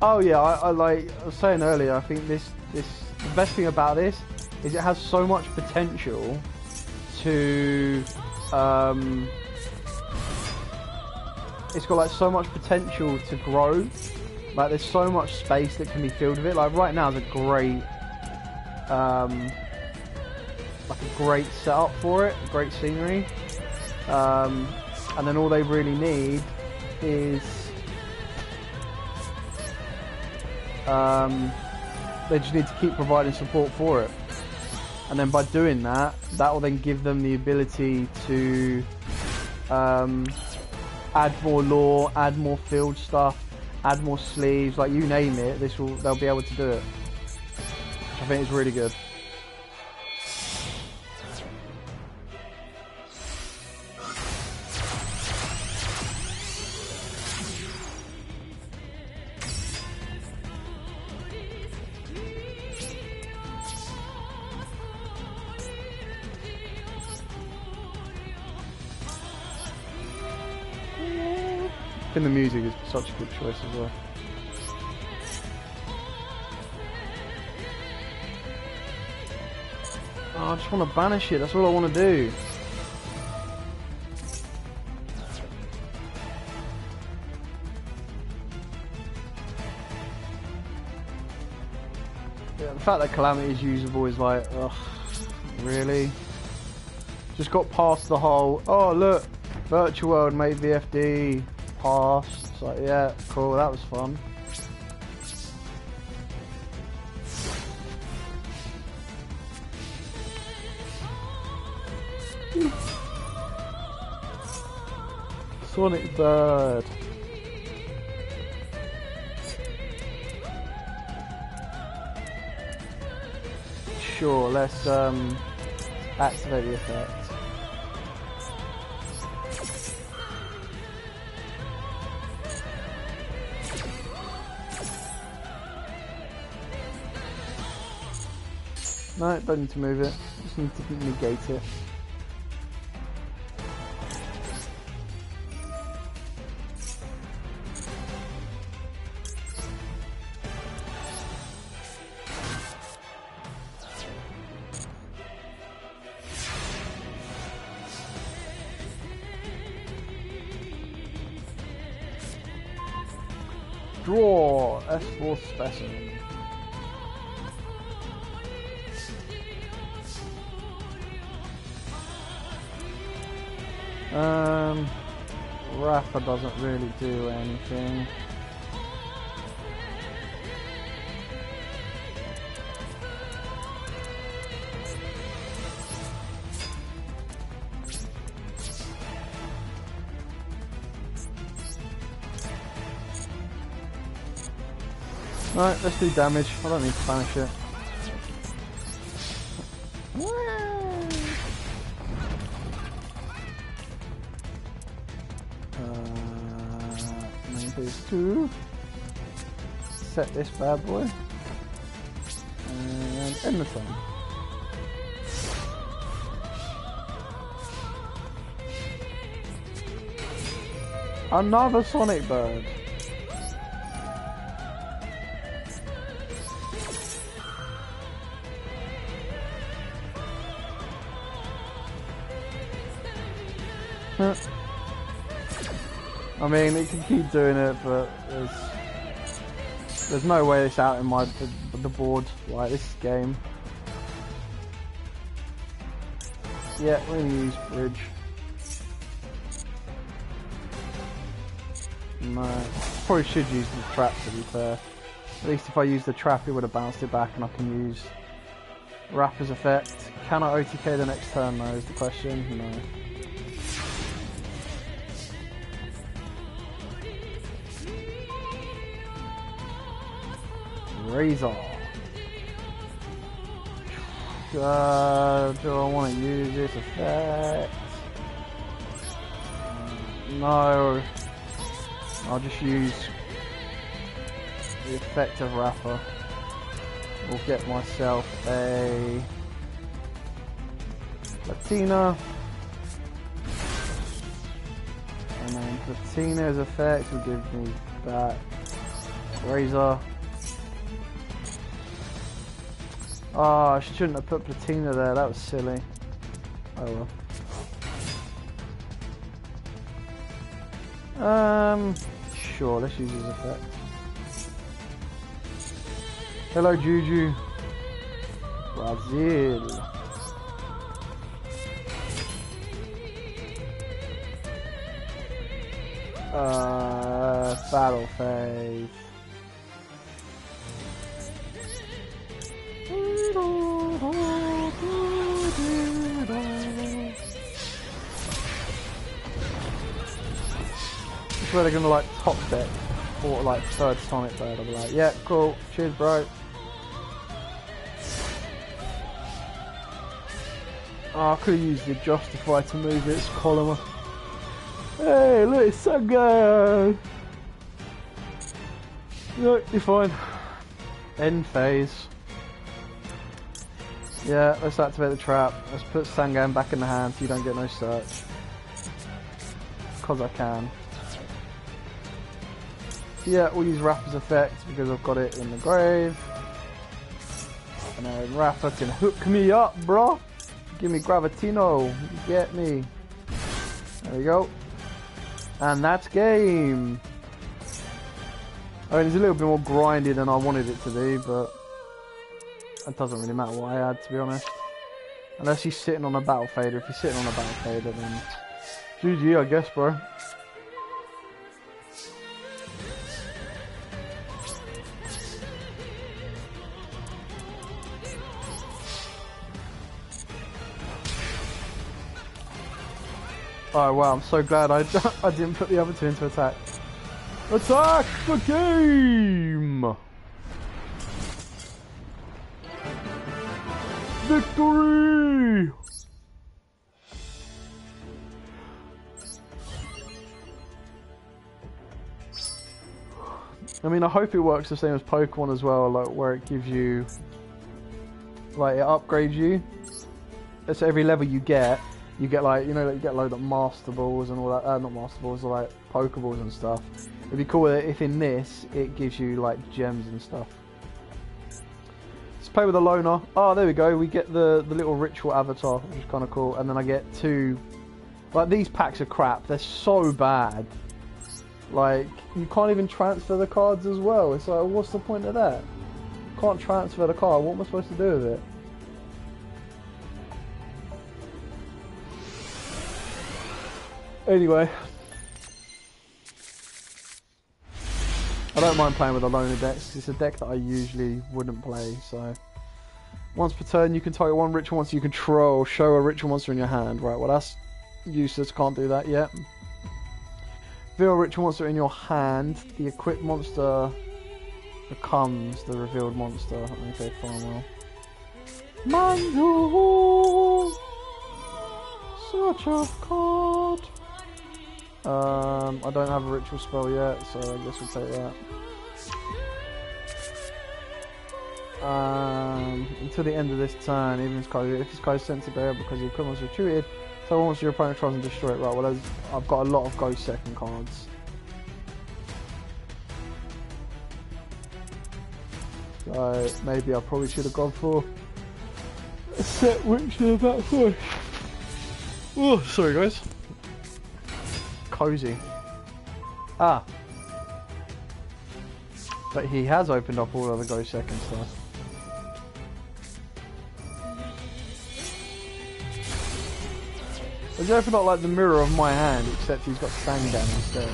Oh yeah, I like I was saying earlier, I think the best thing about this is it has so much potential to it's got like so much potential to grow. Like there's so much space that can be filled with it. Like right now is a great great setup for it, great scenery. And then all they really need is They just need to keep providing support for it. And then by doing that, that will then give them the ability to add more lore, add more field stuff, add more sleeves, like you name it, they'll be able to do it. Which I think is really good. I think the music is such a good choice as well. Oh, I just want to banish it, that's all I want to do. Yeah, the fact that Calamity is usable is like, ugh, really? Just got past the whole, oh look, Virtual World made VFD. Past. It's like, yeah, cool, that was fun. Sonic Bird. Sure, let's activate the effect. No, don't need to move it. Just need to negate it. Draw S4 specimen. Rapper doesn't really do anything. Right, let's do damage. I don't need to banish it. To set this bad boy and end the turn. Another Sonic Bird. I mean, it can keep doing it, but there's no way it's out in the board like this game. Yeah, we're gonna use bridge. No, probably should use the trap to be fair. At least if I use the trap, it would have bounced it back, and I can use Rapper's effect. Can I OTK the next turn though? Is the question. No. Razor. Do I want to use this effect? No. I'll just use the effect of Rapper. We'll get myself a Platina. And then Platina's effect will give me back Razor. Oh, I shouldn't have put Platina there, that was silly. Oh well. Sure, let's use his effect. Hello Juju. Brazil. Battle phase. Where they're gonna like top deck or like third Sonic Bird. I'll be like, yeah, cool, cheers, bro. Oh, I could have used the Justify to move its column. Hey, look, it's so good. Look, you're fine. End phase. Yeah, let's activate the trap. Let's put Sangan back in the hand so you don't get no search. Because I can. Yeah, we'll use Rapper's effect because I've got it in the grave. And then Rapper can hook me up, bro. Give me Gravitino. You get me. There we go. And that's game. I mean, it's a little bit more grindy than I wanted it to be, but it doesn't really matter what I add, to be honest. Unless he's sitting on a battle fader. If he's sitting on a battle fader, then GG, I guess, bro. Oh wow, I'm so glad I didn't put the other two into attack. Attack the game! Victory! I mean, I hope it works the same as Pokemon as well, like where it gives you, like it upgrades you. So every level you get like, you know, like you get a load of Master Balls and all that, not Master Balls, like Pokeballs and stuff. It'd be cool if in this, it gives you like gems and stuff. Let's play with a loner. Oh, there we go, we get the little ritual avatar, which is kind of cool, and then I get two, like these packs are crap, they're so bad. Like, you can't even transfer the cards as well, it's like, what's the point of that? Can't transfer the card, what am I supposed to do with it? Anyway, I don't mind playing with a loner deck, because it's a deck that I usually wouldn't play, so. Once per turn you can target one ritual monster you control, show a ritual monster in your hand. Right, well that's useless, can't do that yet. Reveal a ritual monster in your hand, the equipped monster becomes the revealed monster. Okay, fine, well. Manju! Search of card! I don't have a ritual spell yet, so I guess we'll take that. Until the end of this turn, even if this guy's sent to go because the equipment's retreated, so once your opponent tries and destroy it, right, well I've got a lot of go second cards. So maybe I probably should have gone for a set which is about push. Oh, sorry guys. Cozy. Ah. But he has opened up all other go second stuff. It's opened up like the mirror of my hand, except he's got Sangan instead.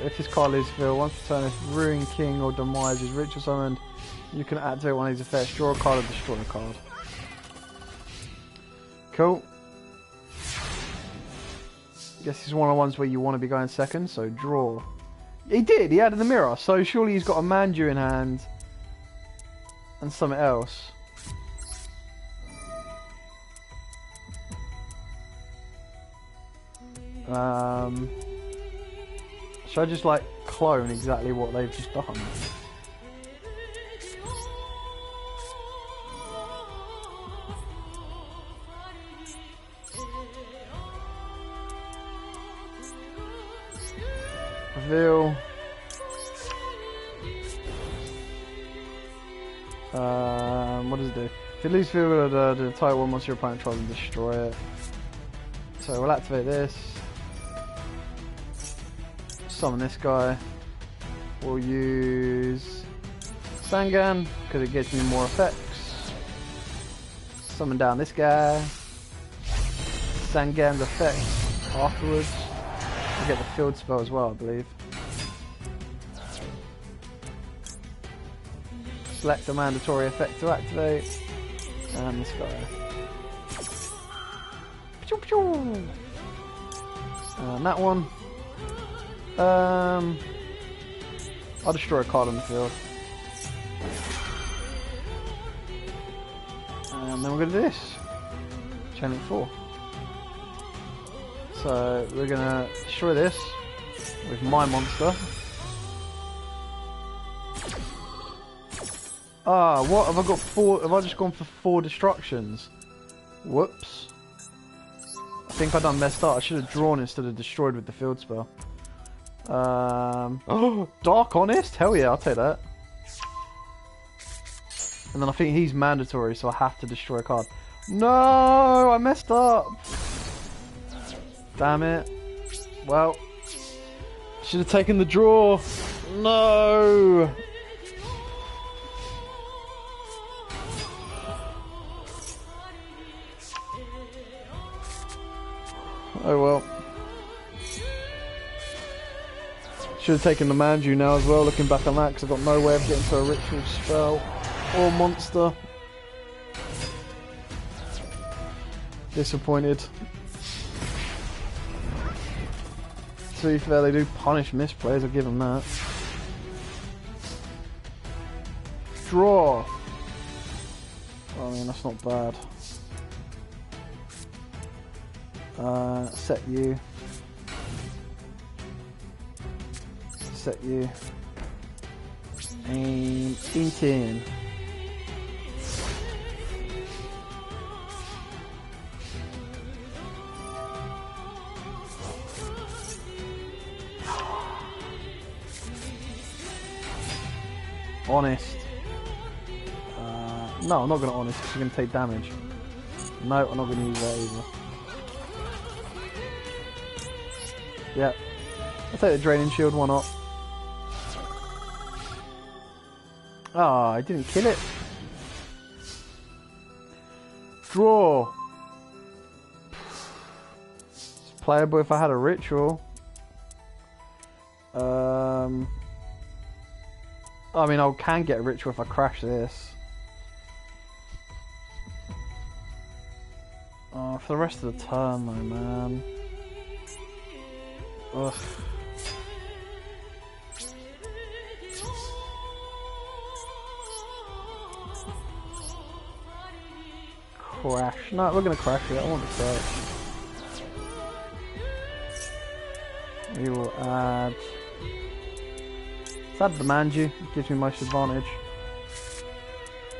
If his card leaves field, once per turn, if Ruin King or Demise is ritual summoned, you can activate one of these effects, draw a card or destroy a card. Cool. Guess this is one of the ones where you want to be going second, so draw. He did, he added the mirror, so surely he's got a Manju in hand and something else. Should I just like clone exactly what they've just done? Reveal. What does it do? If it leaves field, the type one once your opponent tries to destroy it. So we'll activate this. Summon this guy. We'll use Sangan, because it gets me more effects. Summon down this guy. Sangan's effects afterwards. I get the field spell as well, I believe. Select a mandatory effect to activate. And this guy. And that one. I'll destroy a card on the field. And then we're going to do this. Chain link 4. So we're going to destroy this with my monster. Ah, what? Have I got 4? Have I just gone for 4 destructions? Whoops. I think I done messed up. I should have drawn instead of destroyed with the field spell. Oh, Dark Honest? Hell yeah, I'll take that. And then I think he's mandatory, so I have to destroy a card. No, I messed up. Damn it. Well, should have taken the draw. No. Oh well. Should have taken the Manju now as well, looking back on that, because I've got no way of getting to a ritual spell or monster. Disappointed. To be fair, they do punish misplays, I'll give them that. Draw! I mean, that's not bad. Set you. Set you. And eating. Honest. No, I'm not going to honest because you're going to take damage. No, I'm not going to use that either. Yep. I'll take the draining shield, why not? Ah, I didn't kill it. Draw. It's playable if I had a ritual. I mean, I can get a ritual if I crash this. Oh, for the rest of the turn though, man. Ugh. Crash. No, we're gonna crash it. I want to crash. We will add. Let's add the Manju. It gives me most advantage.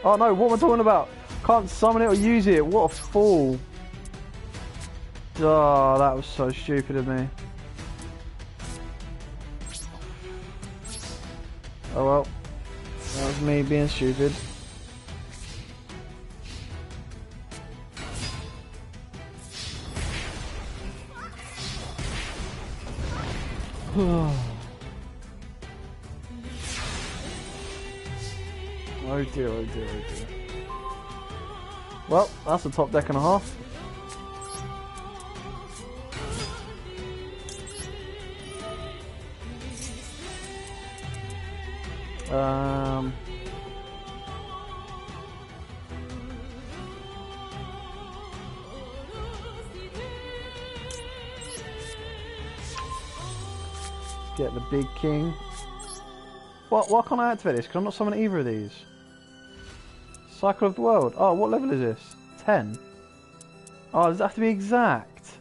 Oh no, what am I talking about? Can't summon it or use it. What a fool. Oh, that was so stupid of me. Oh well. That was me being stupid. Oh dear, oh dear, oh dear. Well, that's a top deck and a half. Get the big king. What? Why can't I activate this? Because I'm not summoning either of these. Cycle of the World. Oh, what level is this? 10. Oh, does it have to be exact?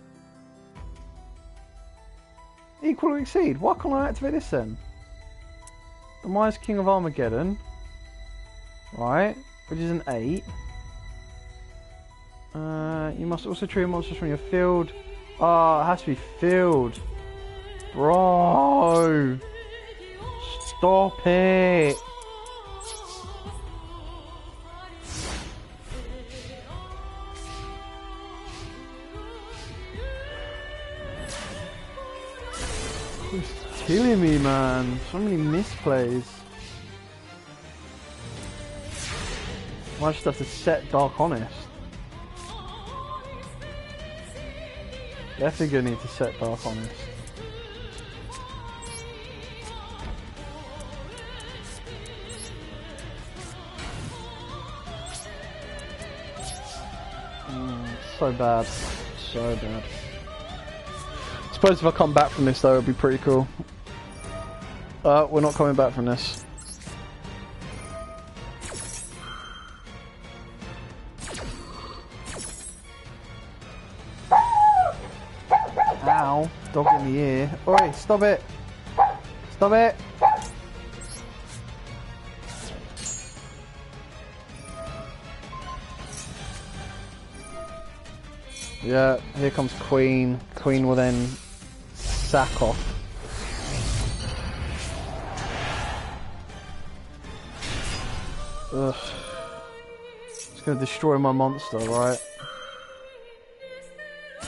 Equal or exceed. Why can't I activate this then? Demise King of Armageddon. Right, which is an 8. You must also trigger monsters from your field. Oh, it has to be field. Bro! Stop it! It's killing me, man. So many misplays. I just have to set Dark Honest. Definitely gonna need to set Dark Honest. So bad. So bad. I suppose if I come back from this though, it'll be pretty cool. We're not coming back from this. Ow, dog in the ear. Oi, stop it! Stop it! Yeah, here comes Queen. Queen will then sack off. Ugh. It's gonna destroy my monster, right?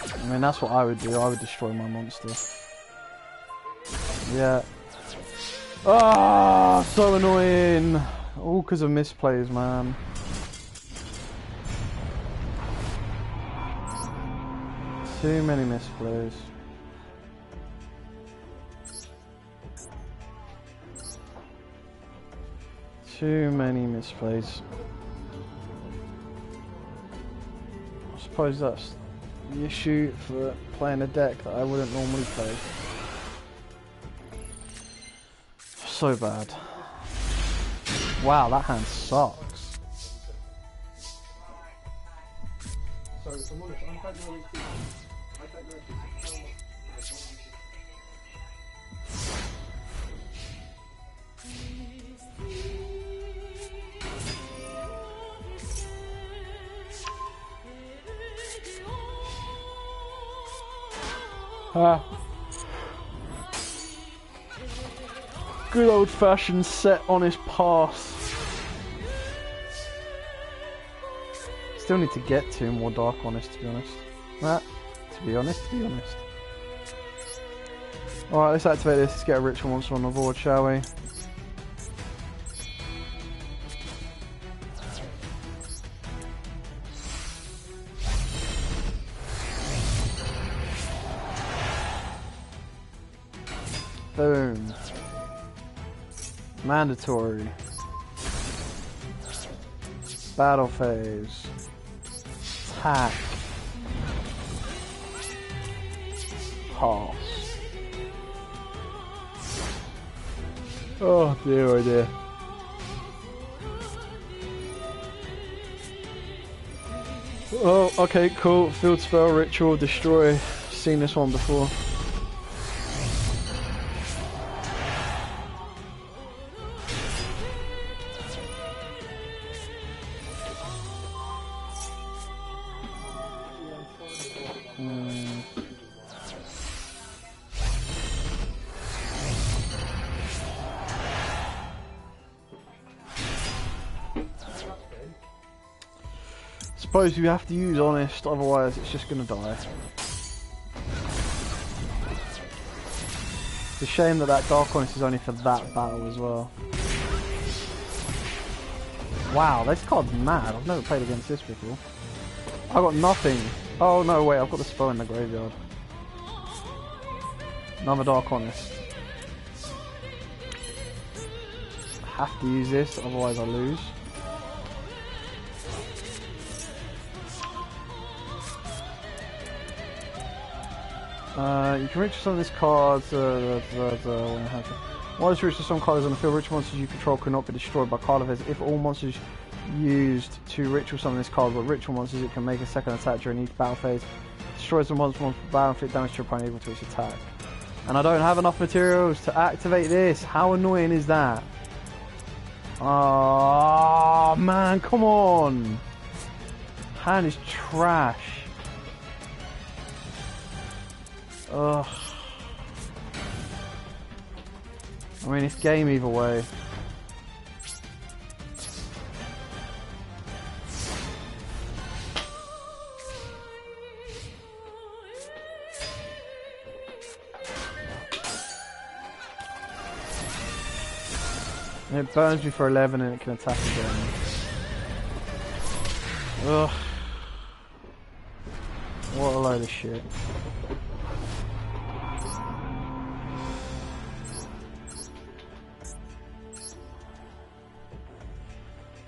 I mean, that's what I would do. I would destroy my monster. Yeah. Ah, so annoying. All because of misplays, man. Too many misplays. Too many misplays. I suppose that's the issue for playing a deck that I wouldn't normally play. So bad. Wow, that hand sucks. Good old fashioned set honest pass. Still need to get to more Dark Honest, to be honest. To be honest. Alright, let's activate this. Let's get a ritual monster on the board, shall we? Boom. Mandatory. Battle phase. Attack. Pass. Oh dear, oh dear. Oh, okay, cool. Field spell, ritual, destroy. Seen this one before. Suppose you have to use honest, otherwise it's just gonna die. It's a shame that that Dark Honest is only for that battle as well. Wow, this card's mad. I've never played against this before. I got nothing. Oh no, wait, I've got the spell in the graveyard. Another Dark Honest. I have to use this, otherwise I lose. You can reach some of these cards. Once you reach some cards on the field, ritual monsters you control cannot be destroyed by card effects. If all monsters used to ritual summon this card were ritual monsters, it can make a second attack during each battle phase. Destroys the monster battle fit damage to your opponent able to its attack. And I don't have enough materials to activate this. How annoying is that? Oh man, come on! Hand is trash. Ugh. I mean, it's game either way. And it burns me for 11 and it can attack again. Ugh. What a load of shit.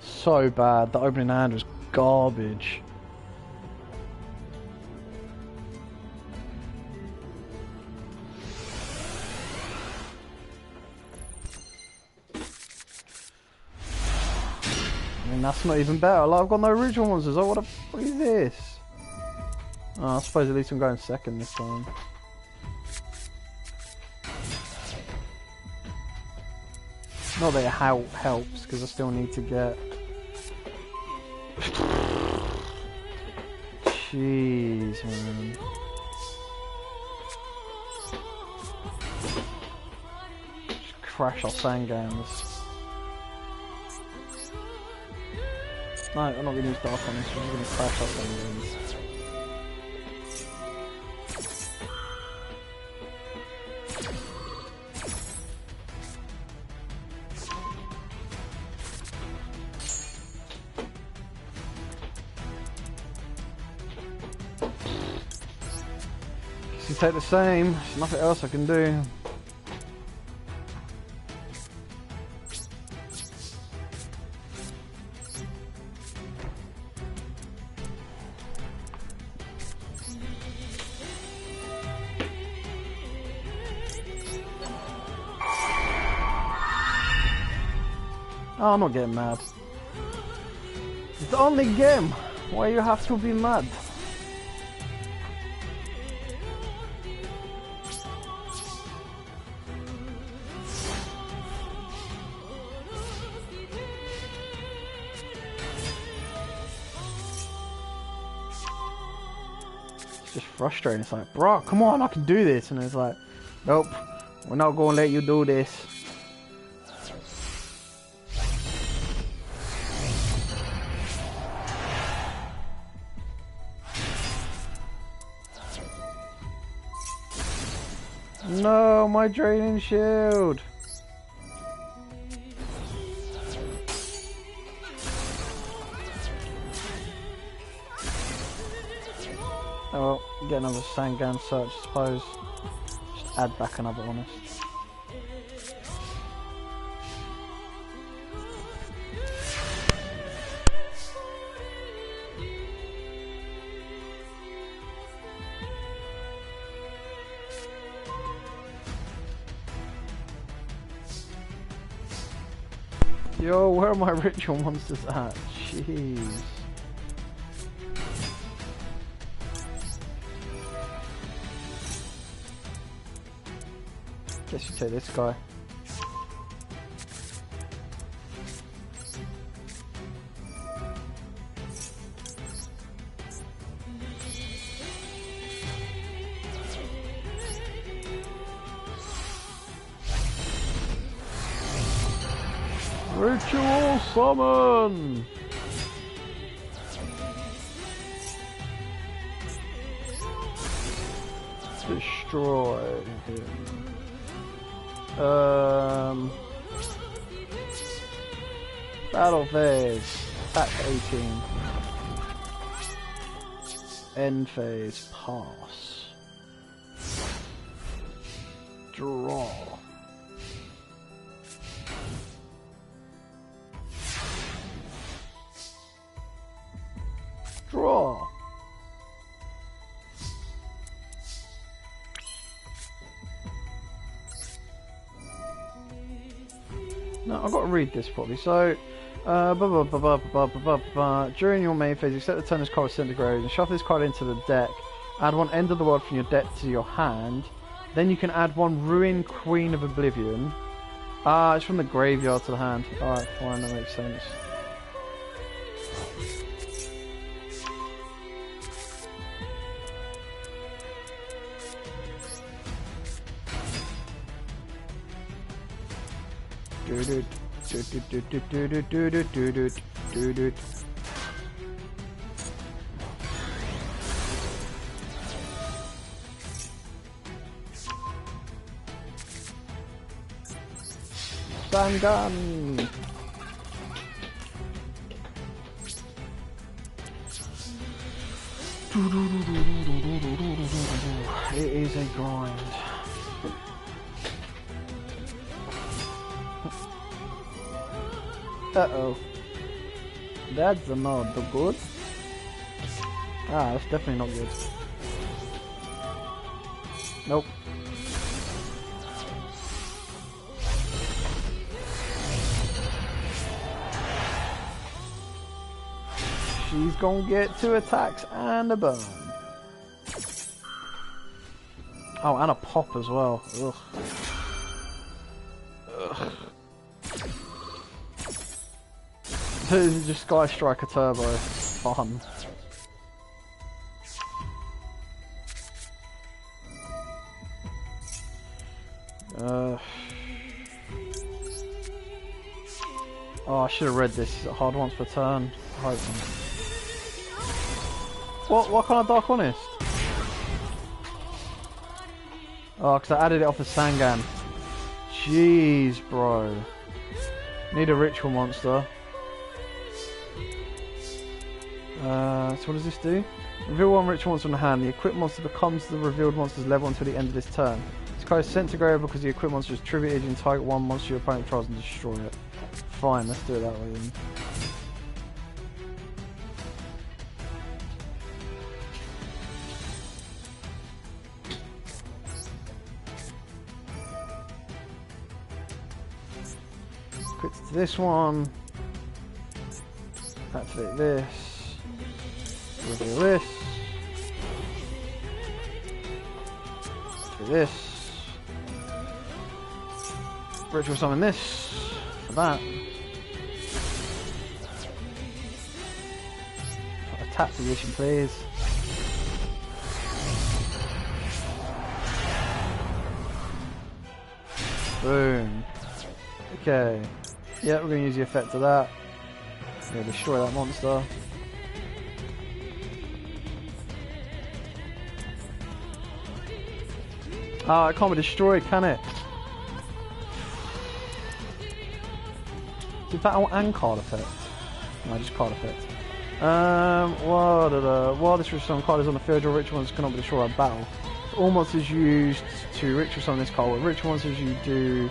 So bad. The opening hand was garbage. I mean, that's not even better. Like, I've got no original ones as well. What the fuck is this? Oh, I suppose at least I'm going second this time. Not that it helps, because I still need to get... Jeez, man. Just crash our Sangams. No, I'm not going to use Dark on this one, I'm going to crash our Sangams. Take the same, there's nothing else I can do. Oh, I'm not getting mad. It's the only game. Why you have to be mad? Just frustrating. It's like, bro, come on, I can do this. And it's like, nope, we're not gonna let you do this. No, my draining shield. Oh well, get another Sangan search, I suppose. Just add back another honest. Yo, where are my ritual monsters at? Jeez. Guess you take this guy. Ritual summon! Destroy him. Battle phase. Attack 18. End phase. Pass. Draw. Draw. No, I've got to read this properly. So, during your main phase, accept the turn this card with Centigrade and shuffle this card into the deck. Add one End of the World from your deck to your hand. Then you can add one Ruin Queen of Oblivion. It's from the graveyard to the hand. Alright, fine, that makes sense. Sangan. It is a grind. Uh-oh. That's not good. Ah, that's definitely not good. Nope. She's gonna get 2 attacks and a burn. Oh, and a pop as well. Ugh. Ugh. Just Sky Striker Turbo. Fun. Oh, I should have read this. Hard once per turn. What kind of Dark Honest? Oh, because I added it off the Sangan. Jeez, bro. Need a ritual monster. So what does this do? Reveal 1 ritual monster on the hand. The equipped monster becomes the revealed monster's level until the end of this turn. This card is sent to graveyard because the equipped monster is tributed and target 1 monster your opponent tries and destroy it. Fine, let's do it that way then. Quit to this one. Activate this. Reveal this. Do this. Ritual summon this. For that. Attack position, please. Boom. Okay. Yeah, we're going to use the effect of that. We're going to destroy that monster. Ah, it can't be destroyed, can it? Is battle and card effect? No, just card effect. While this ritual summon card is on the field, your ritual monsters cannot be destroyed by battle. So all monsters used to ritual summon this card, with ritual monsters you do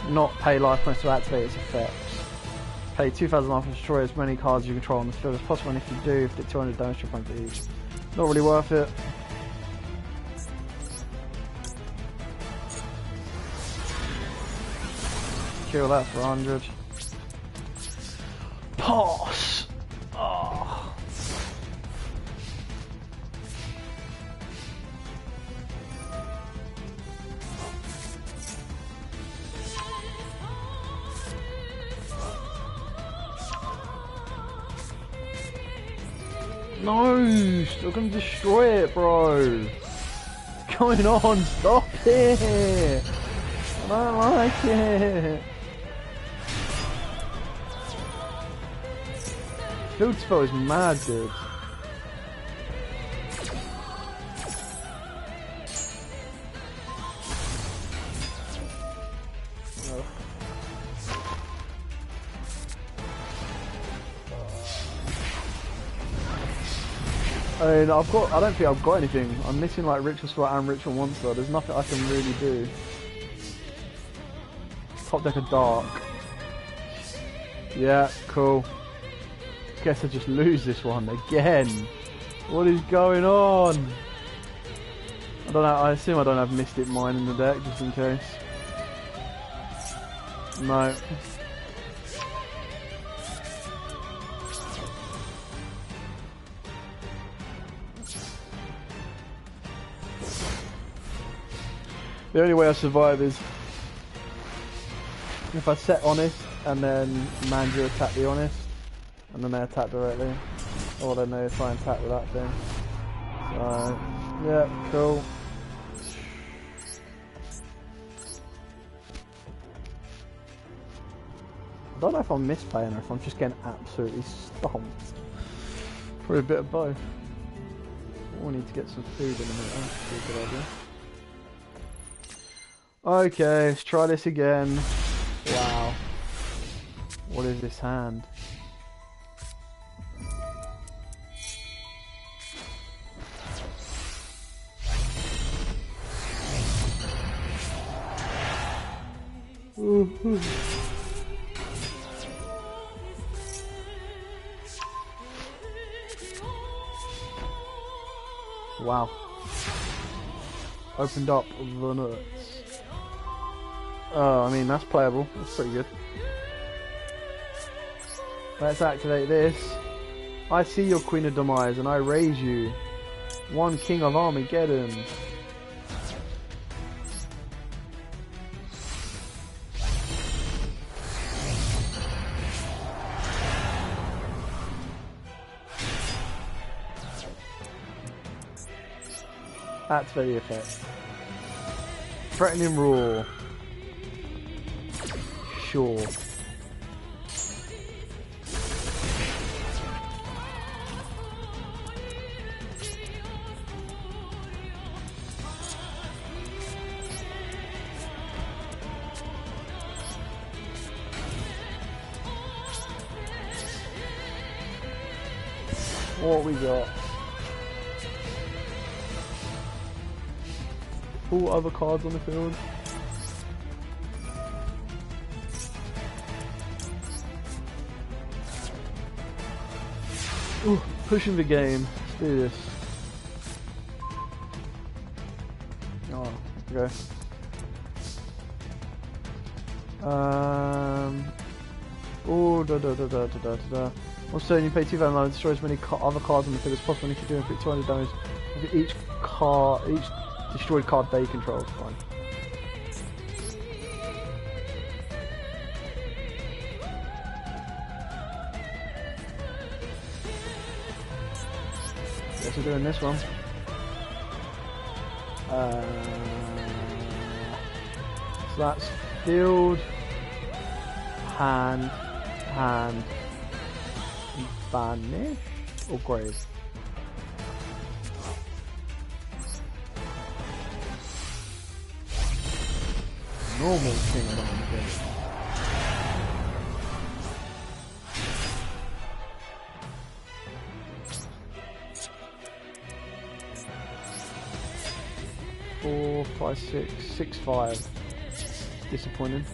not pay life points to activate its effects. Pay 2,000 life to destroy as many cards as you control on the field as possible, and if you do, inflict 200 damage to your opponent each. Not really worth it. Kill that for 100. Pass! Oh. No! Still gonna destroy it, bro! What's going on? Stop it! I don't like it! Field spell is mad good. I mean, I don't think I've got anything. I'm missing like Ritual Spell and Ritual Monster. There's nothing I can really do. Top deck of Dark. Yeah, cool. Guess I just lose this one again. What is going on? I don't know. I assume I don't have Mystic Mine in the deck, just in case. No. The only way I survive is if I set Honest and then Manju attack the Honest. And then they attack directly. Or then they try and attack with that thing. So, yeah, cool. I don't know if I'm misplaying or if I'm just getting absolutely stomped. Probably a bit of both. We need to get some food in a minute. That's a good idea. Okay, let's try this again. Wow. What is this hand? Wow. Opened up the nuts. Oh, I mean, that's playable. That's pretty good. Let's activate this. I see your Queen of Demise and I raise you. One King of Armageddon. Activate the effect. Threatening Roar. Sure. What we got? All other cards on the field. Ooh, pushing the game. Let's do this. Oh, okay. Oh, Also, you pay 2,000 damage, destroy as many other cards on the field as possible. And if you do, inflict 200 damage with each destroyed card they control. Fine. Guess we're doing this one. So that's field, hand, banish, or grave. Normal thing about it. Four, 5, 6, 6, 5. Disappointing.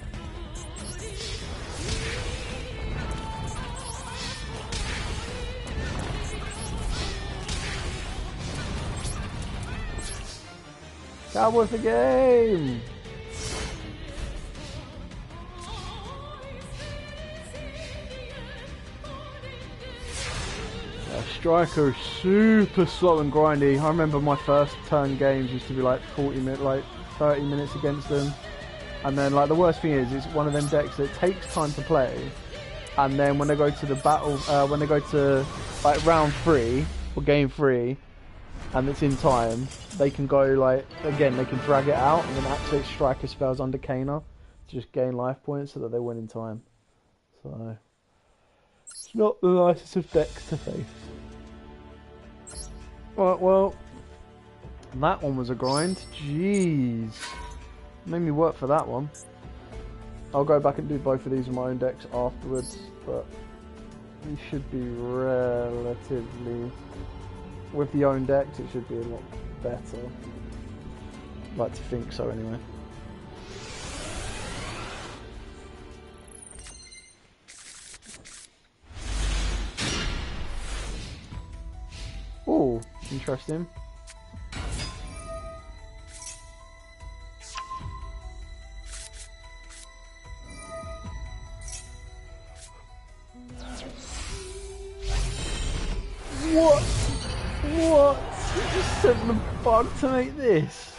Cowboy for game! Striker is super slow and grindy. I remember my first turn games used to be like 40 minutes, like 30 minutes against them. And then like the worst thing is, it's one of them decks that takes time to play. And then when they go to the battle, when they go to like round 3 or game 3, and it's in time, they can go like, again, they can drag it out and then activate Striker spells under Kana to just gain life points so that they win in time. So, it's not the nicest of decks to face. Right, well, that one was a grind. Jeez. Made me work for that one. I'll go back and do both of these in my own decks afterwards, but these should be relatively... With the own decks, it should be a lot better. I'd like to think so, anyway. Oh, interesting. What? What? You just sent the bug to make this?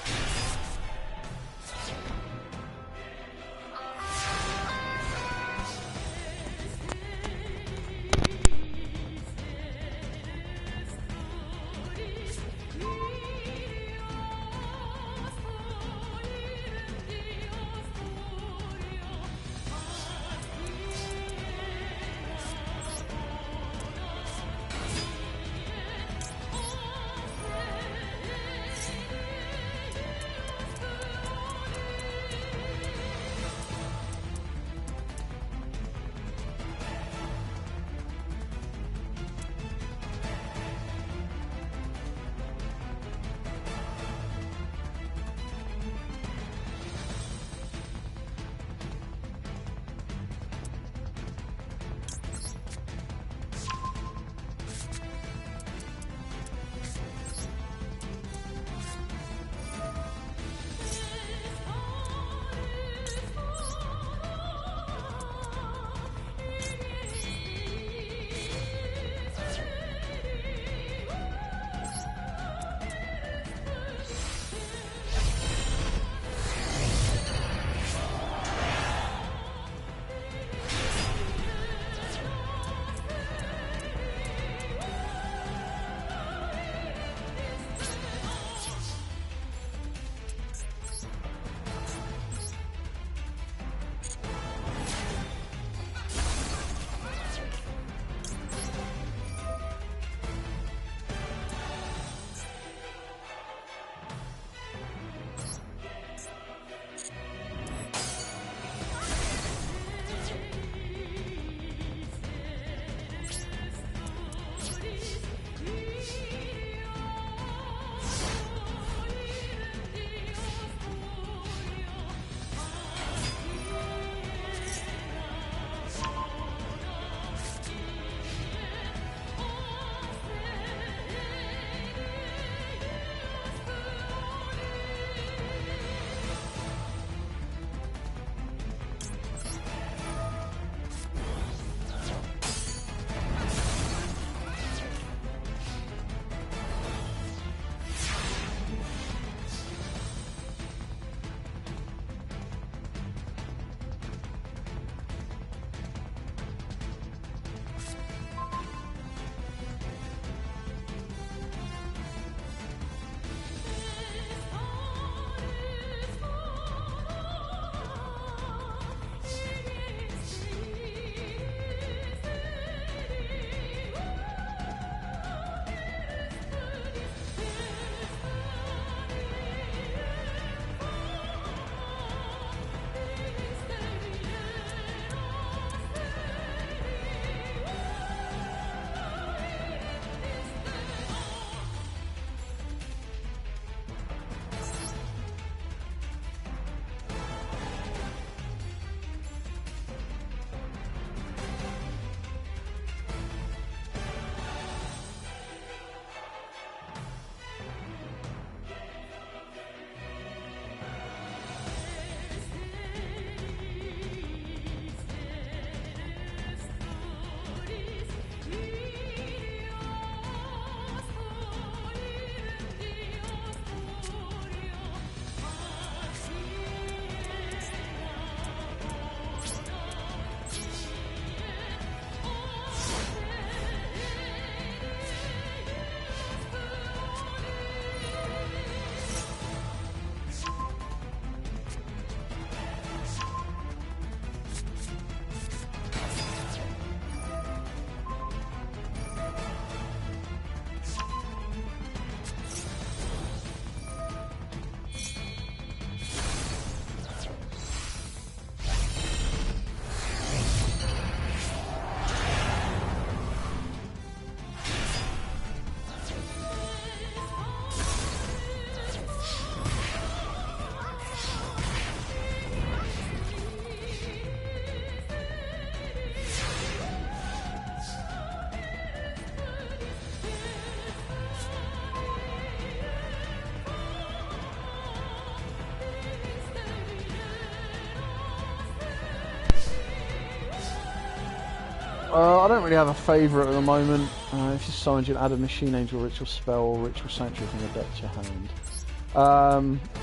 I don't really have a favourite at the moment. If you summon, you can add a Machine Angel Ritual spell or Ritual Sanctuary from your deck to your hand.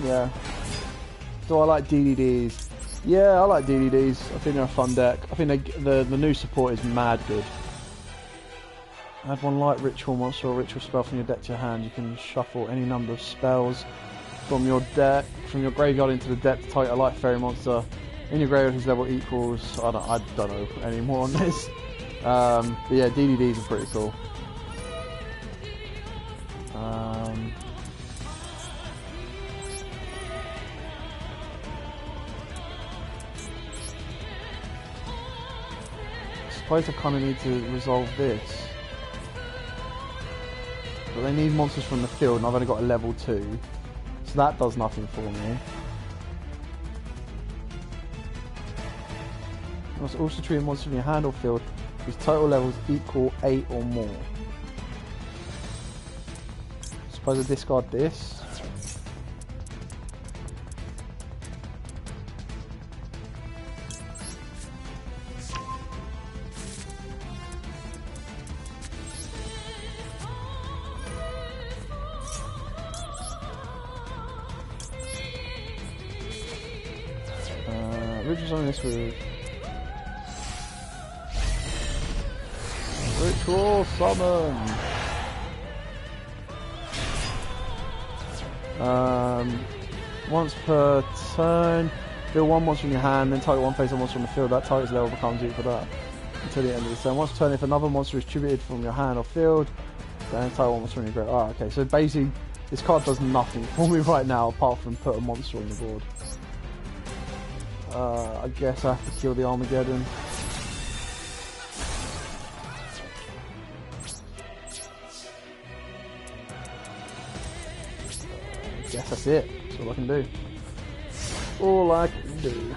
Yeah. Do I like DDDs? Yeah, I like DDDs. I think they're a fun deck. I think the new support is mad good. Add one light ritual monster or ritual spell from your deck to your hand. You can shuffle any number of spells from your deck, from your graveyard into the deck to target a light fairy monster in your graveyard whose level equals. I don't know any more on this. But yeah, DDDs are pretty cool. I suppose I kind of need to resolve this. But they need monsters from the field and I've only got a level 2. So that does nothing for me. You must also treat a monster from your hand or field whose total levels equal 8 or more. Suppose I discard this. Rituals on this with Ritual Summon. Once per turn, deal one monster from your hand, then target one face monster from the field. That target's level becomes equal to that until the end of the turn. Once per turn, if another monster is tributed from your hand or field, then target one monster from your grave. Oh, okay. So basically, this card does nothing for me right now apart from put a monster on the board. I guess I have to kill the Armageddon. I guess that's it. That's all I can do. All I can do.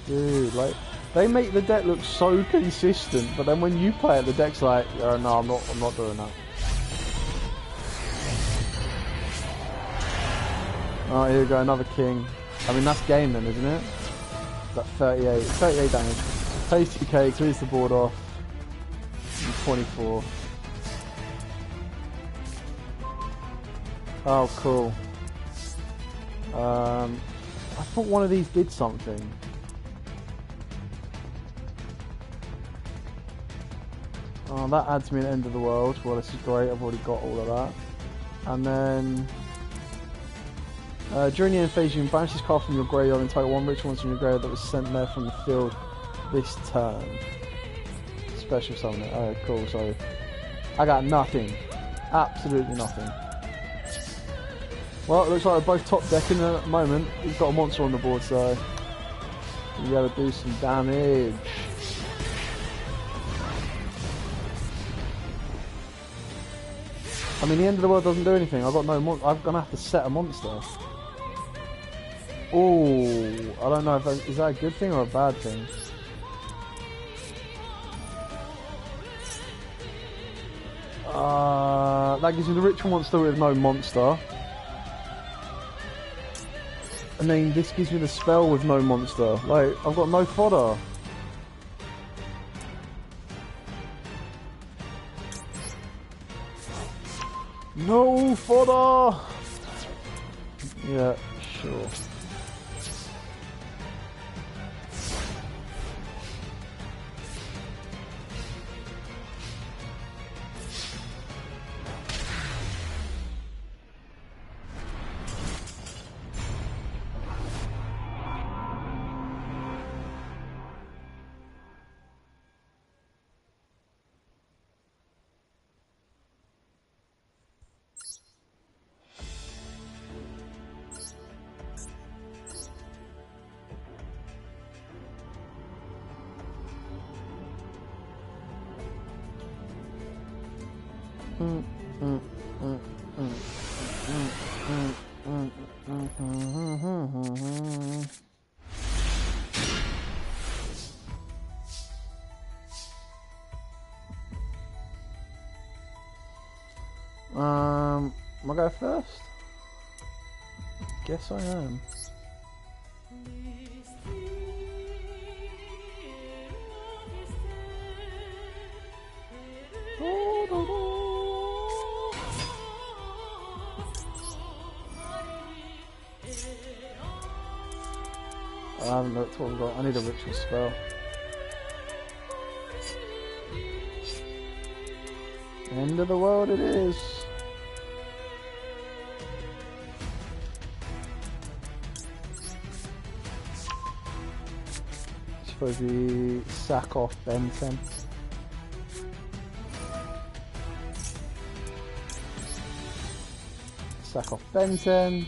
Dude, like, they make the deck look so consistent, but then when you play it, the deck's like, oh, no, I'm not doing that. Oh, here we go, another king. I mean, that's game then, isn't it? That's 38 damage. Tasty cake, clears the board off. 24. Oh, cool. I thought one of these did something. Oh, that adds me an end of the world. Well, this is great, I've already got all of that. And then... during the end phase, you can banish this card from your graveyard and target one ritual monster from your graveyard that was sent there from the field this turn. Special summon it. Oh, cool. So I got nothing. Absolutely nothing. Well, it looks like we're both top decking at the moment. We've got a monster on the board, so we'll be able to do some damage. I mean, the end of the world doesn't do anything. I've got no I'm gonna have to set a monster. Oh, I don't know if is that a good thing or a bad thing. That gives me the ritual monster with no monster. And then this gives me the spell with no monster. Like, I've got no fodder. No fodder! Yeah, sure. Am I go first? Guess I am. I haven't looked what we've got. I need a ritual spell. End of the world it is. Suppose we sack off Benton. Sack off Benton.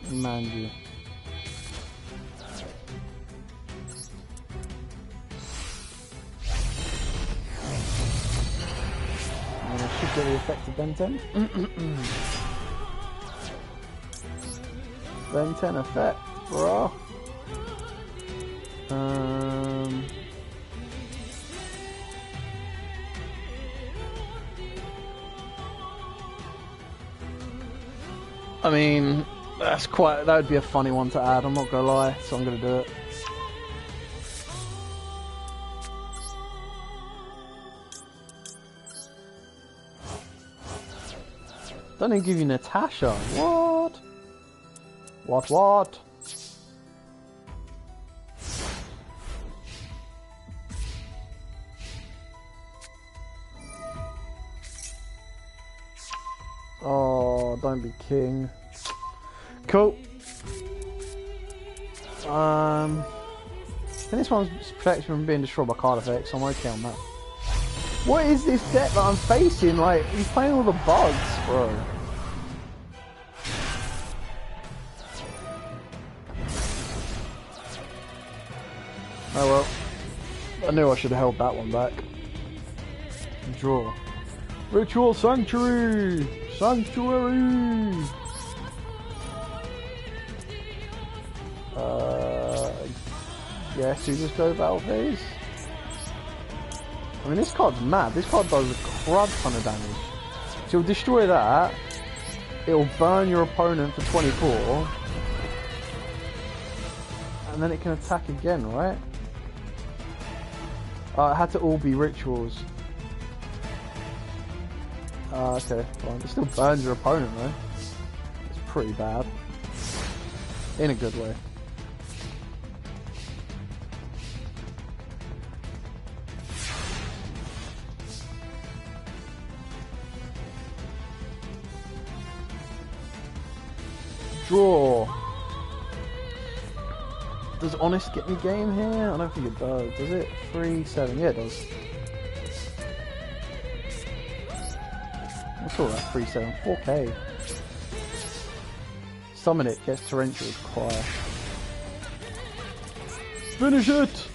Manju. Get the effect of Benton. Benton effect, bro. I mean, that would be a funny one to add, I'm not gonna lie, so I'm gonna do it. Don't even give you Natasha. What? What? Oh, don't be king. Cool. And this one's protects from being destroyed by card effects, so I'm okay on that. What is this deck that I'm facing? Like, he's playing all the bugs, bro. Oh well. I knew I should have held that one back. Draw. Ritual Sanctuary! Sanctuary! Yes, you just go battle phase. I mean, this card's mad. This card does a crud ton of damage. So you'll destroy that. It'll burn your opponent for 24. And then it can attack again, right? It had to all be rituals. Okay, fine. It still burns your opponent, though. It's pretty bad. In a good way. Draw. Does Honest get me game here? I don't think it does. Does it? 3-7. Yeah, it does. What's all that? 3-7. 4k. Summon it. Gets torrential. Quiet. Finish it!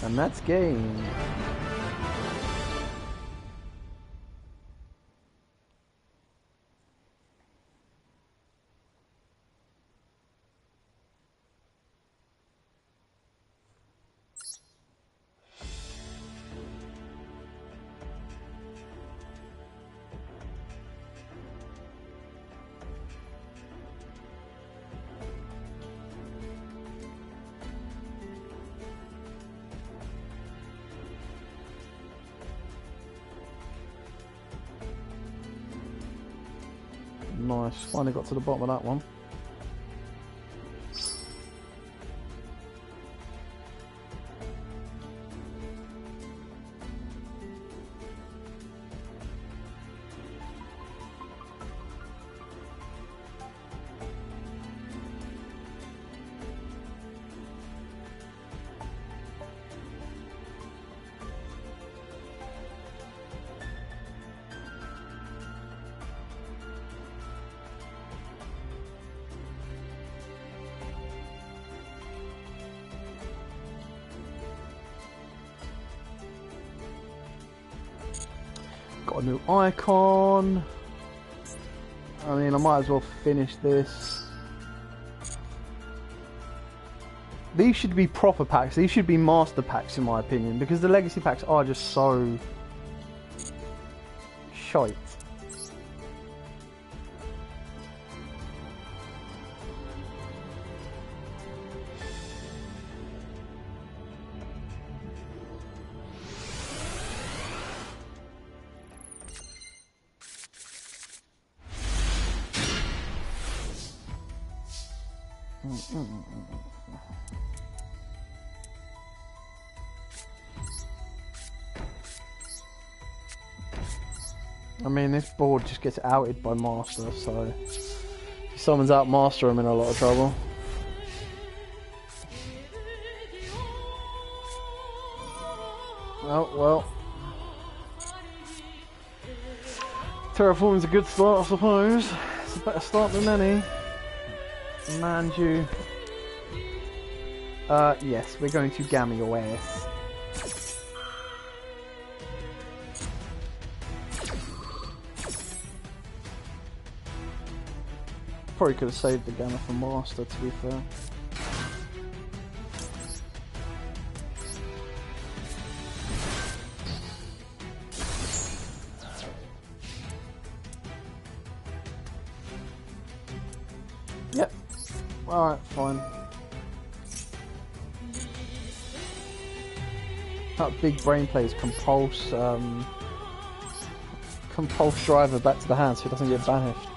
And that's game. Nice, finally got to the bottom of that one. Got a new icon. I mean, I might as well finish this. These should be proper packs. These should be master packs in my opinion, because the legacy packs are just so shite. I mean, this board just gets outed by Master, so if someone's out Master, I'm in a lot of trouble. Oh, well. Terraforming's a good start, I suppose. It's a better start than any. Mind you. Yes, we're going to gamma your ass. Probably could have saved the gamma for Master, to be fair. Yep. Alright, fine. That big brain plays compulse driver back to the hand so he doesn't get banished.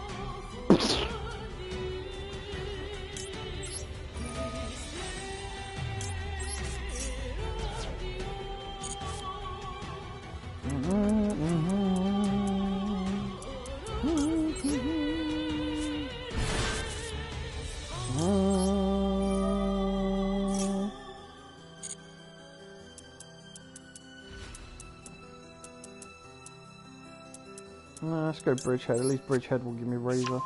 Let's go Bridgehead. At least Bridgehead will give me Razor.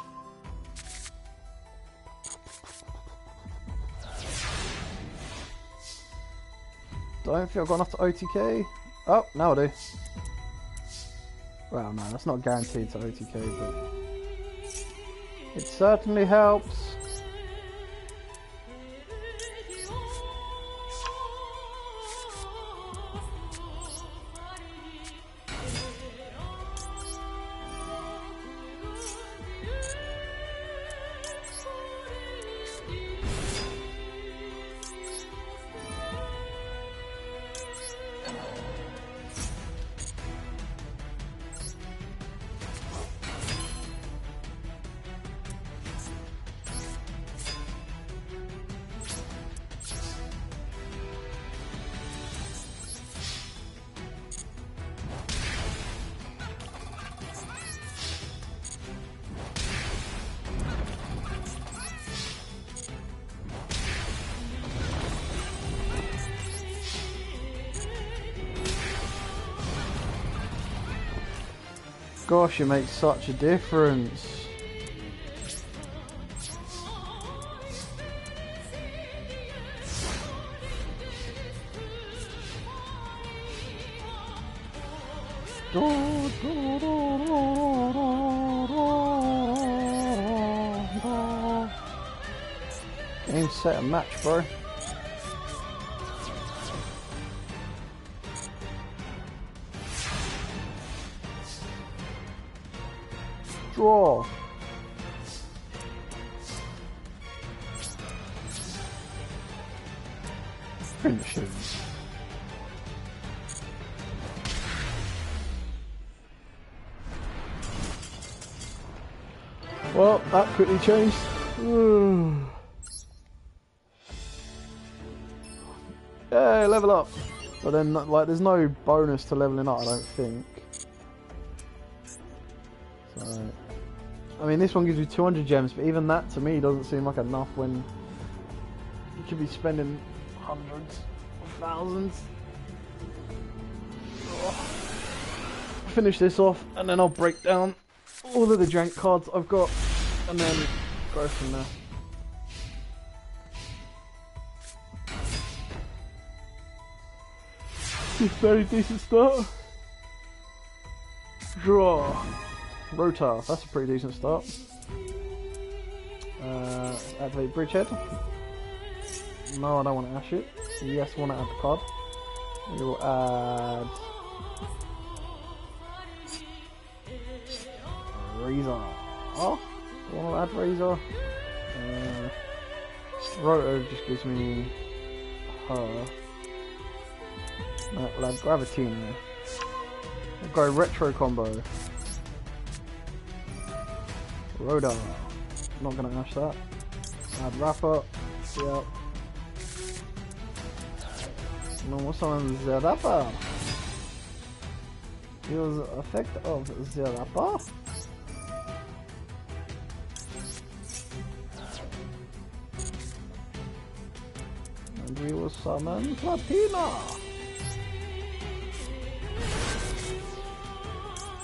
Don't think I've got enough to OTK. Oh, now I do. Well, no, that's not guaranteed to OTK, but it certainly helps. Gosh, it makes such a difference. Game, set, and match, bro. Draw. Finish it. Well, that quickly changed. Yeah, level up. But then, like, there's no bonus to leveling up, I don't think. So, I mean, this one gives you 200 gems, but even that to me doesn't seem like enough when you could be spending hundreds of thousands. Finish this off, and then I'll break down all of the jank cards I've got, and then go from there. It's a very decent start. Draw. Rotar, that's a pretty decent start. Activate Bridgehead. No, I don't want to ash it. Yes, I want to add the card. We will add Razor. Oh, do I want to add Razor? Roto just gives me her. Like Gravitina. I'll go retro combo. Rhoda. Not gonna ash that. Add Rapper. Yep. No, what's on the Rapper? Use effect of the Rapper. And we will summon Platina.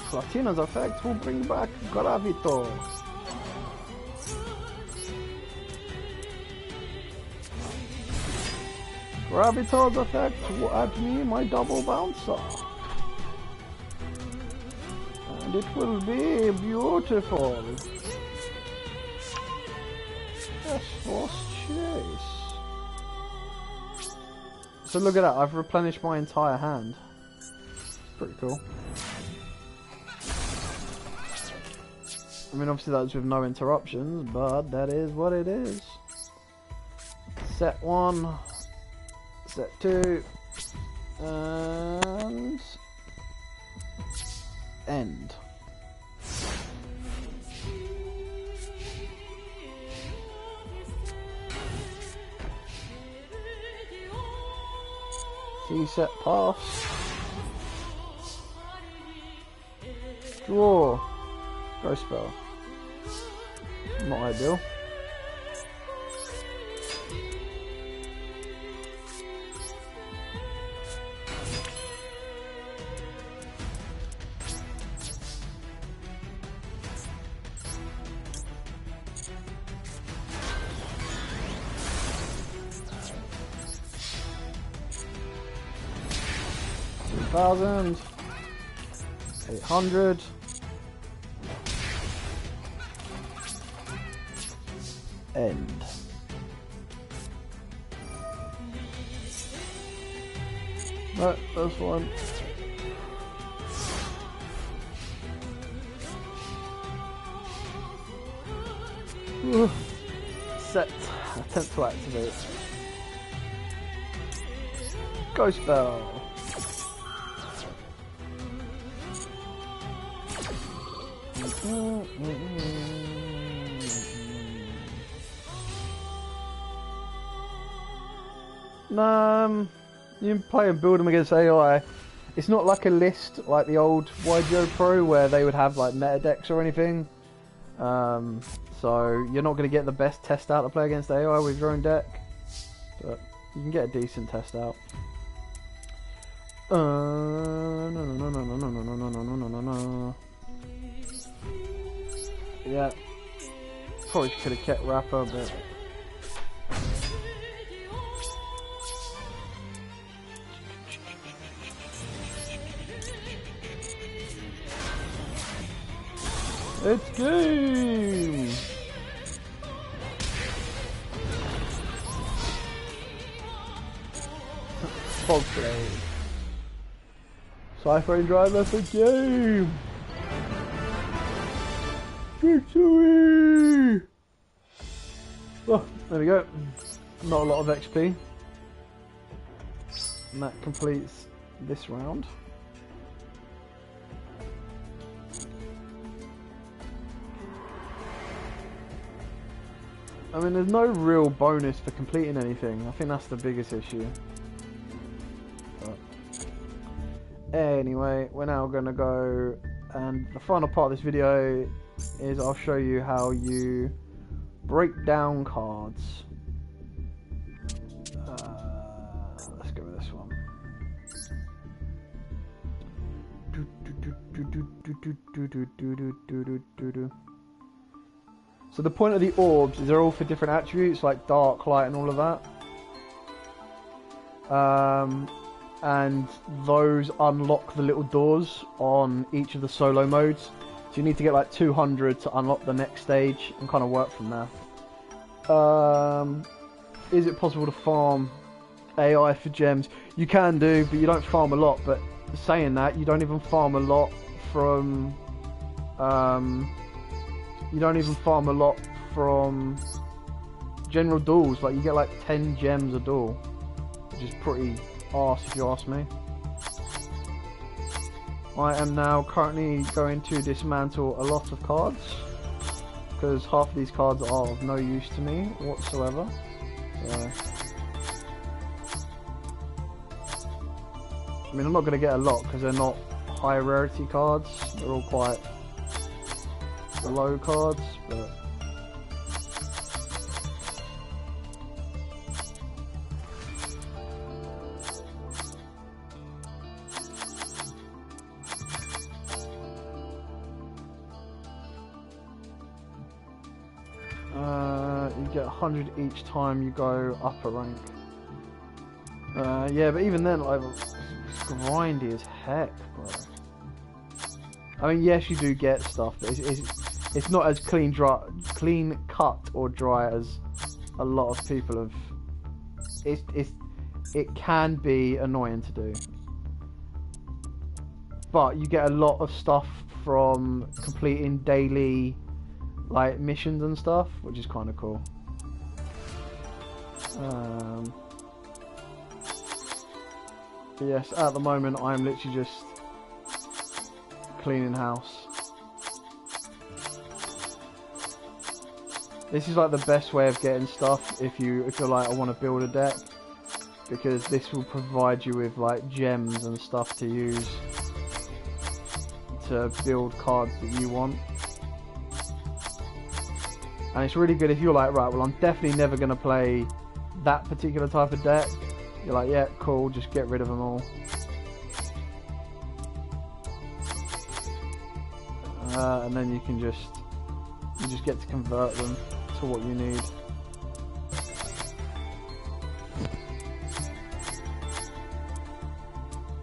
Platina's effect will bring back Gravito. Gravito's effect will add me my double bouncer. And it will be beautiful. Yes, force chase. So look at that, I've replenished my entire hand. Pretty cool. I mean, obviously that's with no interruptions, but that is what it is. Set 1, set 2, and end. C set pass. Draw. Go spell. Not ideal. $2,000. 800. End. No, that's one. Set. Attempt to activate. Go spell. You can play and build them against AI. It's not like a list like the old YGO Pro where they would have like meta decks or anything. So you're not going to get the best test out to play against AI with your own deck, but you can get a decent test out. No. Yeah, probably could have kept Rapper, but it's game! Fog Blade. Cypher Driver for game! Victory! Oh, there we go. Not a lot of XP. And that completes this round. I mean, there's no real bonus for completing anything. I think that's the biggest issue. But anyway, we're now going to go, and the final part of this video is I'll show you how you break down cards. Let's go with this one. So the point of the orbs is they're all for different attributes like dark, light and all of that. And those unlock the little doors on each of the solo modes. So you need to get like 200 to unlock the next stage and kind of work from there. Is it possible to farm AI for gems? You can do, but you don't farm a lot. But saying that, you don't even farm a lot from you don't even farm a lot from general duels. Like you get like 10 gems a duel, which is pretty arse if you ask me. I am now currently going to dismantle a lot of cards, because half of these cards are of no use to me whatsoever. So, I mean, I'm not going to get a lot because they're not high rarity cards, they're all quite low cards, but you get 100 each time you go up a rank. Yeah, but even then, like, it's grindy as heck, bro. I mean, yes, you do get stuff, but it's not as clean cut or dry as a lot of people have. It can be annoying to do, but you get a lot of stuff from completing daily like missions and stuff, which is kind of cool. Yes, at the moment I'm literally just cleaning house. This is like the best way of getting stuff if you're like, I want to build a deck, because this will provide you with like gems and stuff to use to build cards that you want. And it's really good if you're like, right, well, I'm definitely never going to play that particular type of deck. You're like, yeah, cool, just get rid of them all. And then you can just get to convert them to what you need.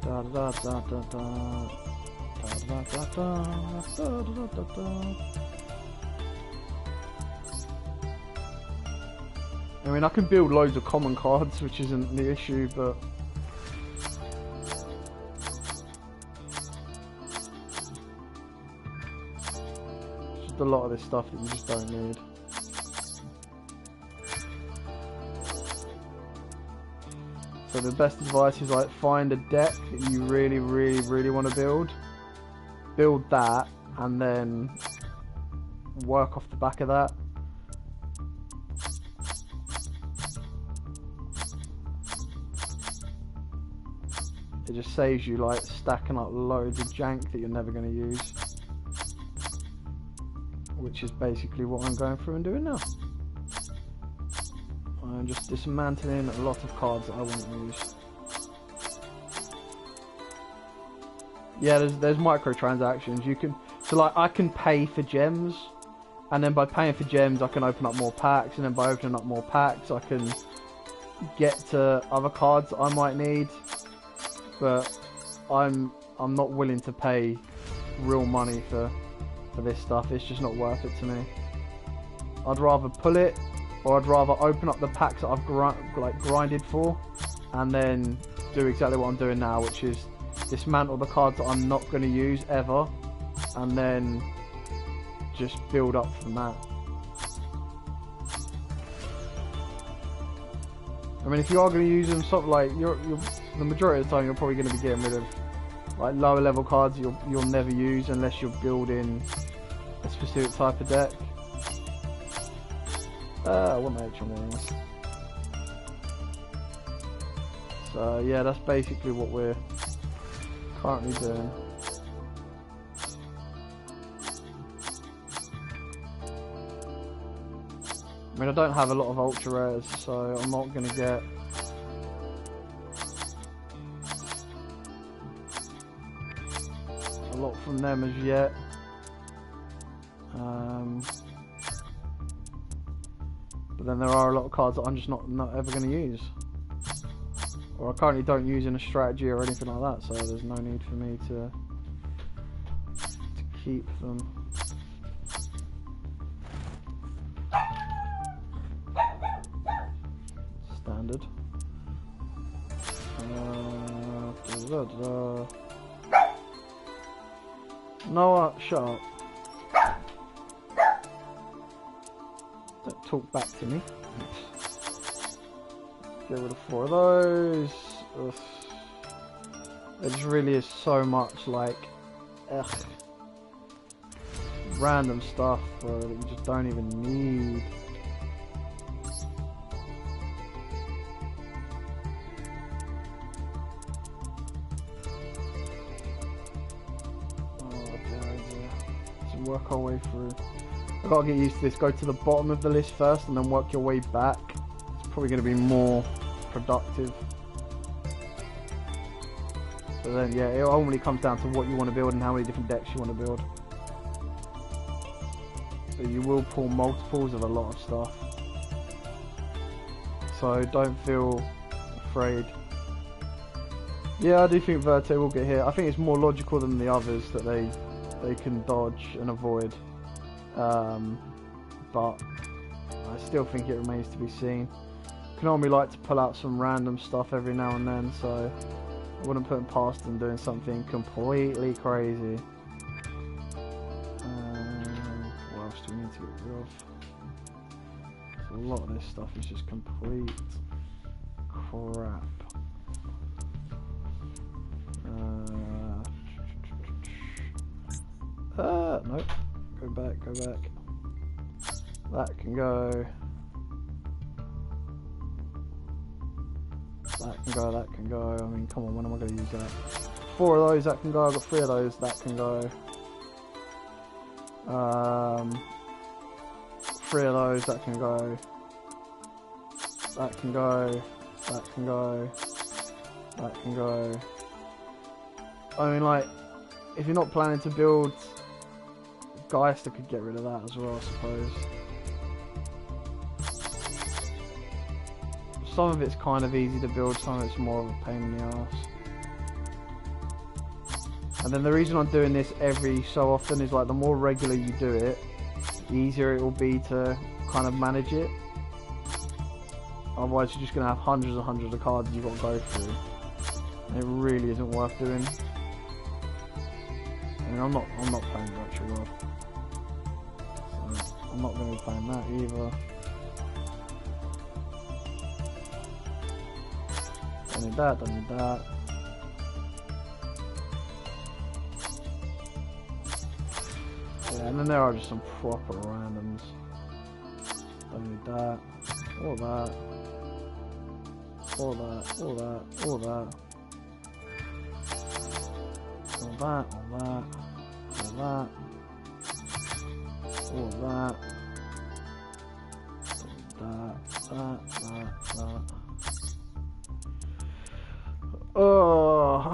Da da da da da da da da da da da. I mean, I can build loads of common cards, which isn't the issue, but just a lot of this stuff that you just don't need. So the best advice is like, find a deck that you really, really, really want to build that, and then work off the back of that. It just saves you like stacking up loads of jank that you're never going to use, which is basically what I'm going through and doing now. I'm just dismantling a lot of cards that I won't use. Yeah, there's microtransactions. You can, so like, I can pay for gems, and then by paying for gems I can open up more packs, and then by opening up more packs I can get to other cards that I might need. But I'm not willing to pay real money for this stuff. It's just not worth it to me. I'd rather pull it, or I'd rather open up the packs that I've grinded for, and then do exactly what I'm doing now, which is dismantle the cards that I'm not going to use ever, and then just build up from that. I mean, if you are going to use them, sort of like the majority of the time, you're probably going to be getting rid of like lower level cards you'll never use unless you're building a specific type of deck. I want the extra rings. So yeah, that's basically what we're currently doing. I mean, I don't have a lot of ultra rares, so I'm not going to get a lot from them as yet. But then there are a lot of cards that I'm just not ever going to use, or I currently don't use in a strategy or anything like that, so there's no need for me to keep them. Standard. Noah, shut up. talk back to me. Get rid of 4 of those. Ugh. There just really is so much like, random stuff, bro, that you just don't even need. Work our way through. I gotta get used to this. Go to the bottom of the list first and then work your way back. It's probably going to be more productive. But then yeah, it only comes down to what you want to build and how many different decks you want to build. But you will pull multiples of a lot of stuff, so don't feel afraid. Yeah, I do think Verte will get hit. I think it's more logical than the others that they can dodge and avoid, but I still think it remains to be seen. Konami like to pull out some random stuff every now and then, so I wouldn't put them past them doing something completely crazy. What else do we need to get rid of? A lot of this stuff is just complete crap. Nope. Go back, go back. That can go. That can go, that can go. I mean, come on, when am I going to use that? 4 of those, that can go. I've got 3 of those, that can go. 3 of those, that can go. That can go. That can go. That can go. I mean, like, if you're not planning to build Geist, I could get rid of that as well, I suppose. Some of it's kind of easy to build, some of it's more of a pain in the ass. And then the reason I'm doing this every so often is like the more regular you do it, the easier it will be to kind of manage it. Otherwise you're just going to have hundreds and hundreds of cards you've got to go through. And it really isn't worth doing. I mean, I'm not playing Virtual World, so I'm not going to be playing that either. Don't need that, don't need that. Yeah, and then there are just some proper randoms. Don't need that. All that. All that, all that, all that. All that, all that. All that. All that. That. Oh,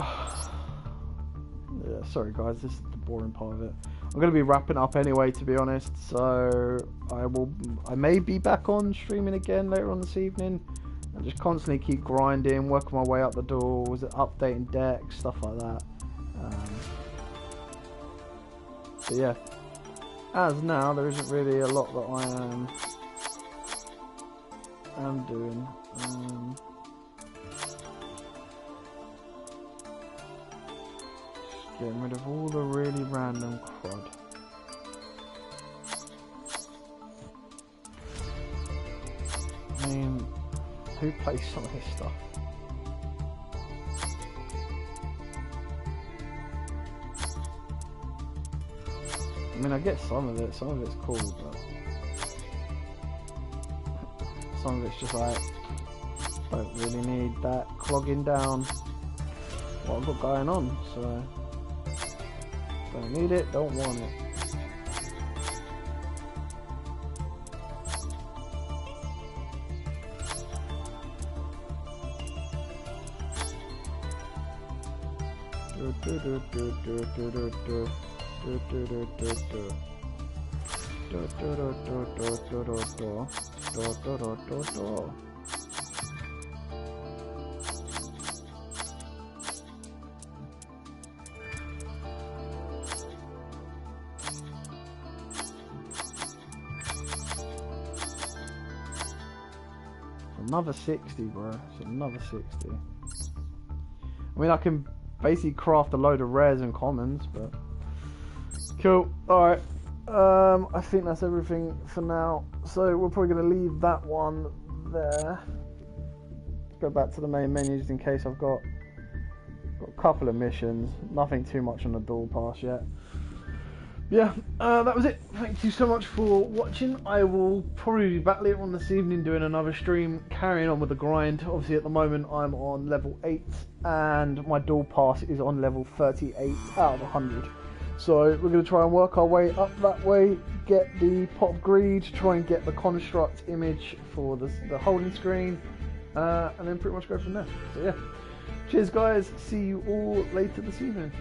yeah. Sorry, guys. This is the boring part of it. I'm going to be wrapping up anyway, to be honest. So I may be back on streaming again later on this evening, and just constantly keep grinding, working my way up the doors, updating decks, stuff like that. But yeah, as now there isn't really a lot that I am doing. Getting rid of all the really random crud. I mean, who plays some of this stuff? I mean, I get some of it's cool, but some of it's just like, don't really need that clogging down what I've got going on, so don't need it, don't want it. Another 60, bro. It's another 60. I mean, I can basically craft a load of rares and commons, but cool. Alright. I think that's everything for now. So we're probably going to leave that one there. Go back to the main menu just in case I've got a couple of missions. Nothing too much on the duel pass yet. Yeah, that was it. Thank you so much for watching. I will probably be back later on this evening doing another stream, carrying on with the grind. Obviously at the moment I'm on level 8 and my duel pass is on level 38 out of 100. So we're going to try and work our way up that way, get the pot of greed, try and get the construct image for the holding screen, and then pretty much go from there. So yeah, cheers guys, see you all later this evening.